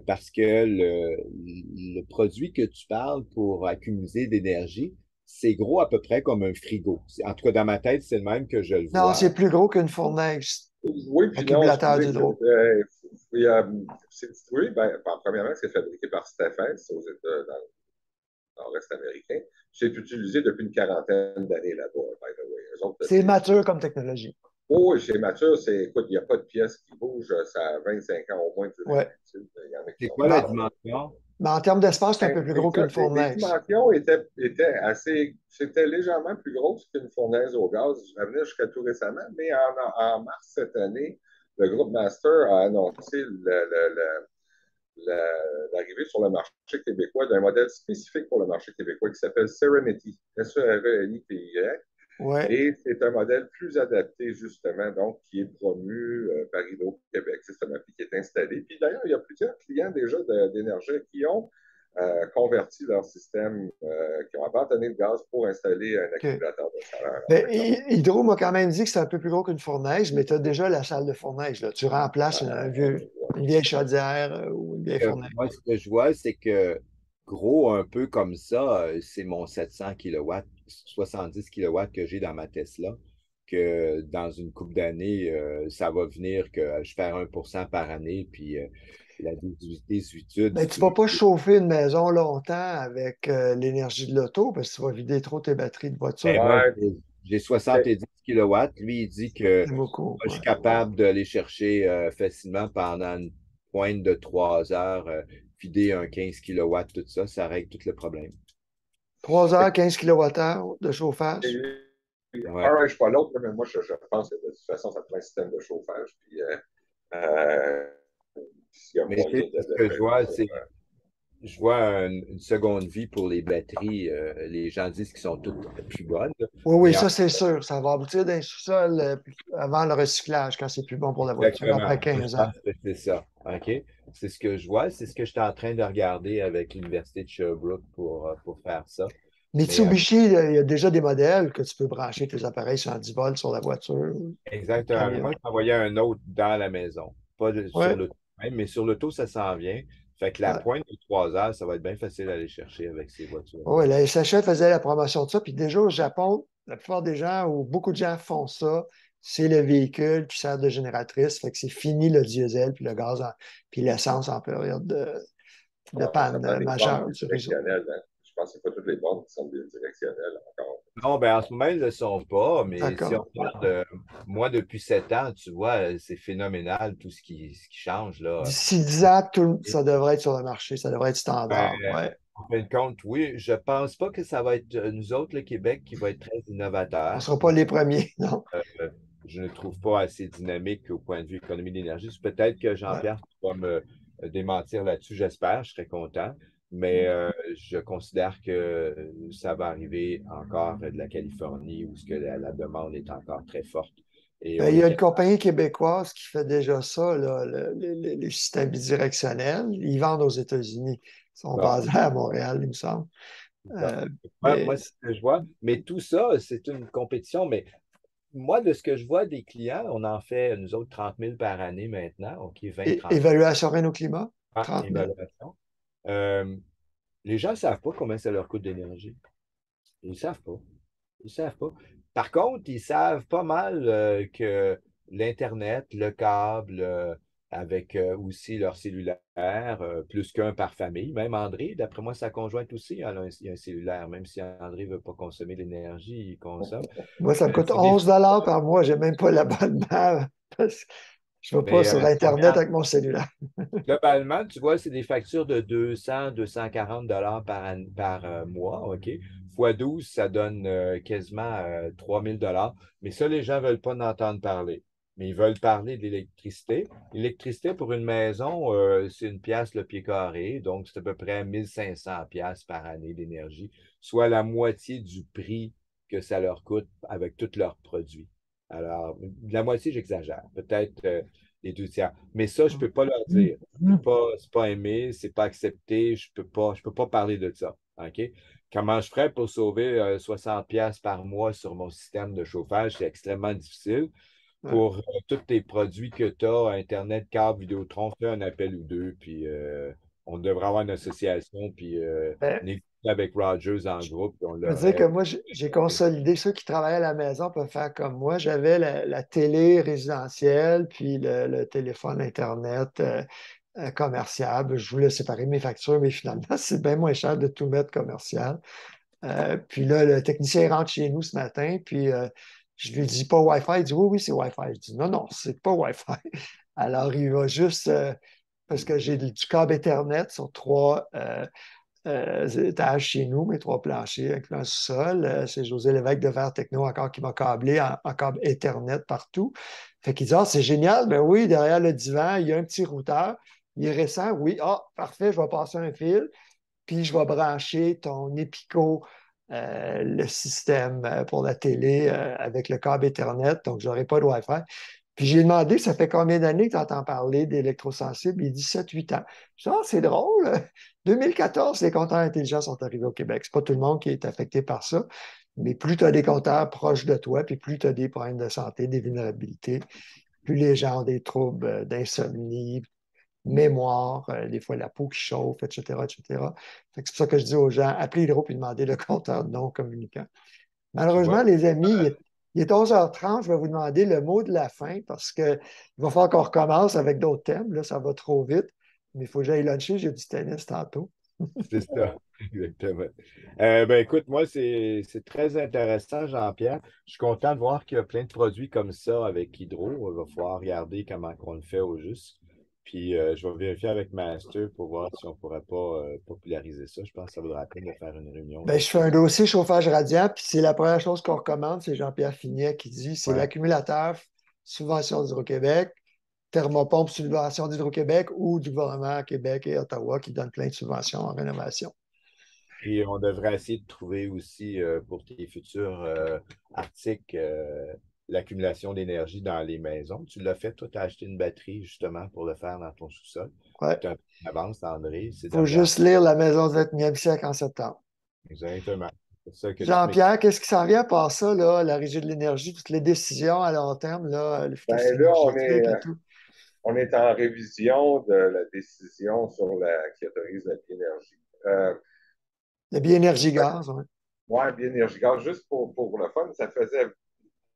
Parce que le produit que tu parles pour accumuler d'énergie, c'est gros à peu près comme un frigo. En tout cas, dans ma tête, c'est le même que je le Non, c'est vois. plus gros qu'une fournaise, Oui, puis non, accumulateur excusez, d'hydro. oui, premièrement, c'est fabriqué par Stefan, c'est dans le nord-est américain. C'est utilisé depuis une quarantaine d'années là-bas, by the way. Eux autres, C'est mature comme technologie. oh, oui, chez Mature, écoute, il n'y a pas de pièces qui bougent, ça a 25 ans au moins de durée Ouais. utile. Il y en a qui C'est ont quoi plus. la Mais, dimension? mais en termes d'espace, c'est un peu plus gros qu'une Écoute, les fournaise. dimensions étaient assez. C'était légèrement plus gros qu'une fournaise au gaz. Je revenais jusqu'à tout récemment, mais en mars cette année, le groupe Master a annoncé l'arrivée sur le marché québécois d'un modèle spécifique pour le marché québécois qui s'appelle Serenity, S-E-R-E-N-I-T-Y. Ouais. Et c'est un modèle plus adapté, justement, donc, qui est promu par Hydro-Québec, justement, puis qui est installé. Puis d'ailleurs, il y a plusieurs clients déjà d'énergie qui ont converti leur système, qui ont abandonné le gaz pour installer un OK. accumulateur de chaleur Ben, avec leur. Hydro m'a quand même dit que c'est un peu plus gros qu'une fournaise, mais tu as déjà la salle de fournaise, là. Tu remplaces une vieille chaudière ou une vieille fournaise. Moi, ce que je vois, c'est que gros, un peu comme ça, c'est mon 700 kilowatts, 70 kilowatts que j'ai dans ma Tesla, que dans une couple d'années, ça va venir que je fais 1% par année, puis la désuétude, Ben, tu ne vas pas chauffer une maison longtemps avec l'énergie de l'auto parce que tu vas vider trop tes batteries de voiture. ben moi, Ouais, j'ai 70 kilowatts. Lui, il dit que C'est beaucoup. moi, je Ouais. suis capable de les chercher facilement pendant une pointe de 3 heures, vider un 15 kilowatts, tout ça, ça règle tout le problème. 3 heures, 15 kWh de chauffage. Ouais. un n'empêche pas l'autre, mais moi, je pense que de toute façon, ça prend un système de chauffage. Puis, s'il y a Mais tu moyen sais, de ce que je développer vois, ça. c'est je vois une seconde vie pour les batteries. Les gens disent qu'ils sont toutes plus bonnes, là. Oui, oui, Mais ça, c'est sûr. Ça va aboutir dans les sous-sols avant le recyclage, quand c'est plus bon pour la voiture, exactement. après Moi, je 15 ans. pense que c'est ça. OK? C'est ce que je vois. C'est ce que je suis en train de regarder avec l'Université de Sherbrooke pour faire ça. Mais Mitsubishi, il y a déjà des modèles que tu peux brancher tes appareils 110 volts sur la voiture, exactement. camion. Moi, je t'envoyais un autre dans la maison. Pas Oui, sur l'auto même, mais sur l'auto, ça s'en vient. Fait que la ouais. pointe de 3 heures, ça va être bien facile à aller chercher avec ces voitures-là. Oui, la SHL faisait la promotion de ça. Puis déjà au Japon, la plupart des gens, ou beaucoup de gens font ça, c'est le véhicule qui sert de génératrice. Fait que c'est fini le diesel, puis le gaz, puis l'essence en période de Ouais, mais ça panne prend des bornes majeure du réseau. bidirectionnelles, hein. Je pense que c'est pas toutes les bornes qui sont bidirectionnelles encore. Non, ben en ce moment, ils ne le sont pas, mais si on D'accord. regarde, moi, depuis 7 ans, tu vois, c'est phénoménal tout ce qui change, là. D'ici 10 ans, ça devrait être sur le marché, ça devrait être Ben, standard. Ouais. en fin de compte, oui, je pense pas que ça va être nous autres, le Québec, qui va être très On ne innovateur. sera pas les premiers, non. Je ne trouve pas assez dynamique au point de vue économie d'énergie. Peut-être que Ouais. Jean-Pierre va me démentir là-dessus, j'espère, je serais content. Mais je considère que ça va arriver encore de la Californie où ce que la demande est encore très forte. Et Ben, on il y est a une capable. compagnie québécoise qui fait déjà ça, là, les systèmes bidirectionnels. Ils vendent aux États-Unis. Ils sont basés à Montréal, il me semble. Ça. Euh, Moi, mais c'est ce que je vois. Mais tout ça, c'est une compétition. Mais moi, de ce que je vois des clients, on en fait, nous autres, 30 000 par année maintenant. OK, 20-30 évaluation Renault-Climat, 000 30 000. évaluations. Euh, les gens ne savent pas combien ça leur coûte d'énergie. Ils ne savent pas. Ils ne savent pas. Par contre, ils savent pas mal que l'Internet, le câble, avec aussi leur cellulaire, plus qu'un par famille. Même André, d'après moi, sa conjointe aussi, il a un cellulaire. Même si André ne veut pas consommer l'énergie, il consomme. Moi, ça me coûte C'est des 11 par mois. Je n'ai même pas l'abonnement. Je ne vais pas mais sur Internet avec mon cellulaire. globalement, tu vois, c'est des factures de 200, 240 $ par mois, OK? Fois 12, ça donne quasiment 3 000 $. Mais ça, les gens ne veulent pas en entendre parler. Mais ils veulent parler d'électricité. L'électricité pour une maison, c'est une pièce le pied carré. Donc, c'est à peu près 1 500 $ par année d'énergie, soit la moitié du prix que ça leur coûte avec tous leurs produits. Alors, la moitié, j'exagère. Peut-être les 2 tiers. Mais ça, je ne peux pas leur dire. C'est pas aimé, c'est pas accepté, je peux pas parler de ça. OK? Comment je ferais pour sauver 60$ par mois sur mon système de chauffage? C'est extrêmement difficile. Ouais. Pour tous tes produits que tu as, Internet, câble, Vidéotron, fais un appel ou deux, puis on devrait avoir une association, puis Ben, négocier avec Rogers en groupe, puis on je veux dire que l'aurait. moi, j'ai consolidé ceux qui travaillent à la maison peuvent faire comme moi. J'avais la télé résidentielle, puis le téléphone Internet commercial. Je voulais séparer mes factures, mais finalement, c'est bien moins cher de tout mettre commercial. Puis là, le technicien rentre chez nous ce matin, puis je lui dis pas Wi-Fi. Il dit oui, oui, c'est Wi-Fi. Je dis non, non, c'est pas Wi-Fi. Alors, il va juste, parce que j'ai du câble Ethernet sur trois étages chez nous, mes trois planchers avec un sous-sol. C'est José Lévesque de Vert Techno encore qui m'a câblé en câble Ethernet partout. Fait qu'il dit, ah, c'est génial. Ben oui, derrière le divan, il y a un petit routeur. Il est récent. Oui, ah, parfait, je vais passer un fil puis je vais brancher ton Epico, le système pour la télé avec le câble Ethernet, donc je n'aurai pas de Wi-Fi. Puis j'ai demandé, ça fait combien d'années que tu entends parler d'électrosensibles? Il dit 7-8 ans. Je dis, ah, c'est drôle. 2014, les compteurs intelligents sont arrivés au Québec. C'est pas tout le monde qui est affecté par ça, mais plus tu as des compteurs proches de toi, puis plus tu as des problèmes de santé, des vulnérabilités, plus les gens ont des troubles d'insomnie, mémoire, des fois la peau qui chauffe, etc., etc. C'est pour ça que je dis aux gens, appelez Hydro et demandez le compteur non communicant. Tu Malheureusement, vois, les amis, il est 11h30. Je vais vous demander le mot de la fin parce qu'il va falloir qu'on recommence avec d'autres thèmes. Là, ça va trop vite. Mais il faut que j'aille luncher. J'ai du tennis tantôt. c'est ça, exactement. Ben écoute, moi, c'est très intéressant, Jean-Pierre. Je suis content de voir qu'il y a plein de produits comme ça avec Hydro. Il va falloir regarder comment on le fait au juste. Puis je vais vérifier avec Master pour voir si on ne pourrait pas populariser ça. Je pense que ça vaudra la peine de faire une réunion Ben, je fais là-dessus. un dossier chauffage radiant, puis c'est la première chose qu'on recommande. C'est Jean-Pierre Fignet qui dit c'est Ouais, l'accumulateur subvention d'Hydro-Québec, thermopompe subvention d'Hydro-Québec ou du gouvernement Québec et Ottawa qui donnent plein de subventions en rénovation. Puis on devrait essayer de trouver aussi pour tes futurs articles l'accumulation d'énergie dans les maisons. Tu l'as fait, toi, tu as acheté une batterie justement pour le faire dans ton sous-sol. Ouais. Tu as un peu d'avance, André. C'est Il de faut regarder. juste lire La Maison du 21e siècle en septembre. Exactement. C'est ça que tu m'expliques. Jean-Pierre, qu'est-ce qui s'en vient par ça, là, la Régie de l'énergie, toutes les décisions à long terme, là, l'efficacité Ben là, énergétique et tout? on est en révision de la décision qui autorise la biénergie. Le biénergie-gaz, oui. Ouais, biénergie gaz, juste pour le fun, ça faisait.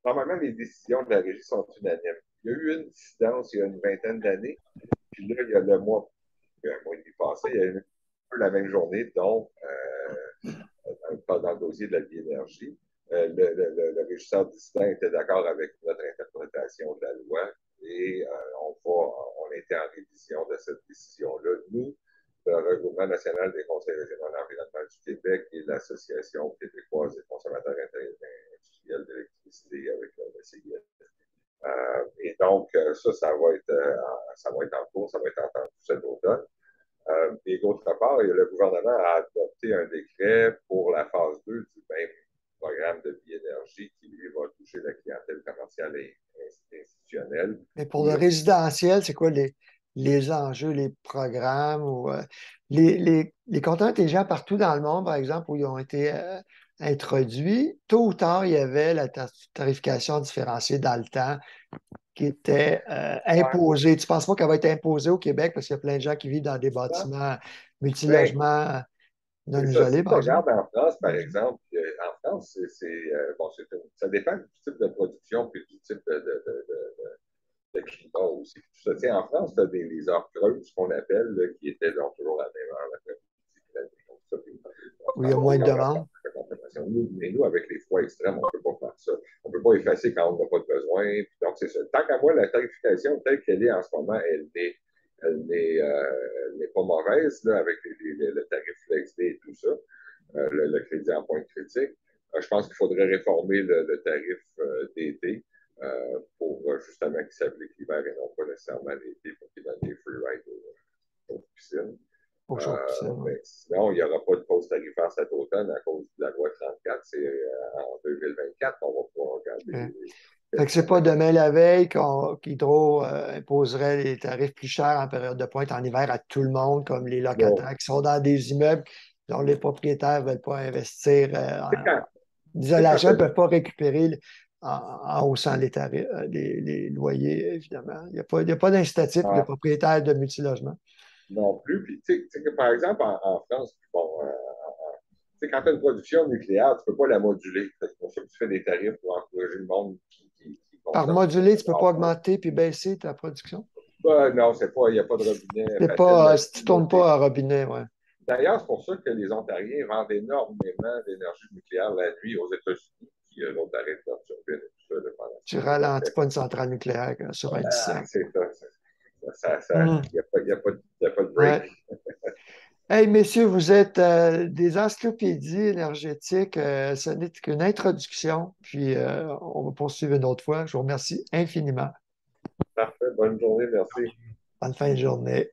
Normalement, les décisions de la régie sont unanimes. Il y a eu une dissidence il y a une vingtaine d'années, puis là, il y a un mois et demi passé, il y a eu un peu la même journée, donc dans le dossier de la biénergie. Le régisseur dissident était d'accord avec notre interprétation de la loi et on était en révision de cette décision-là. Nous, le Regroupement national des conseils régionaux d'environnement du Québec et l'Association québécoise des consommateurs industriels d'électricité avec le CIS. Et donc, ça va être en cours, ça va être entendu cet automne. Et d'autre part, le gouvernement a adopté un décret pour la phase 2 du même programme de biénergie qui, lui, va toucher la clientèle commerciale et institutionnelle. Mais pour le résidentiel, c'est quoi les enjeux, les programmes ou les compteurs intelligents partout dans le monde, par exemple, où ils ont été introduits, tôt ou tard, il y avait la tarification différenciée dans le temps qui était imposée. Tu ne penses pas qu'elle va être imposée au Québec parce qu'il y a plein de gens qui vivent dans des bâtiments Ben, multilogements non c'est ça. isolés, Si tu par exemple? regardes en France, par exemple, en France, bon, ça dépend du type de production puis du type de climat aussi. Tout ça. Tiens, en France, tu as les heures creuses qu'on appelle, là, qui étaient donc toujours à la même heure, Où il y a moins de demandes. Mais nous, avec les froids extrêmes, on ne peut pas faire ça. On ne peut pas effacer quand on n'a pas de besoin. Puis donc, c'est ça. Tant qu'à moi, la tarification telle qu'elle est en ce moment, elle n'est pas mauvaise là, avec le tarif Flex Day et tout ça, le crédit en point critique. Je pense qu'il faudrait réformer le tarif d'été pour justement qu'il s'applique l'hiver et non pas nécessairement l'été pour qu'il donne des free rides aux piscines. Au chaud, Mais sinon, il n'y aura pas de pause tarifaire cet automne à cause de la loi 34. C'est en 2024 qu'on va pouvoir regarder. Fait que c'est pas demain la veille qu'Hydro imposerait les tarifs plus chers en période de pointe en hiver à tout le monde, comme les locataires qui sont dans des immeubles dont les propriétaires ne veulent pas investir en isolation, ne peuvent pas récupérer en haussant les tarifs, les loyers, évidemment. Il n'y a pas d'incitatif pour les propriétaires de multilogements. Non plus. Puis, tu sais, par exemple, en France, bon, quand tu as une production nucléaire, tu ne peux pas la moduler. C'est pour ça que tu fais des tarifs pour encourager le monde qui Par consomme. moduler, tu ne peux pas augmenter puis baisser ta production? Non, il n'y a pas de robinet C'est pas, si tu ne tournes pas à robinet, ouais. D'ailleurs, c'est pour ça que les Ontariens vendent énormément d'énergie nucléaire la nuit aux États-Unis, qui ont arrêté leur turbine et tout ça. Tu ralentis pas une centrale nucléaire sur un 15. C'est ça. Il n'y a pas de break. Ouais. Hey, messieurs, vous êtes des encyclopédies énergétiques. Ce n'est qu'une introduction, puis on va poursuivre une autre fois. Je vous remercie infiniment. Parfait. Bonne journée. Merci. Bonne fin de journée.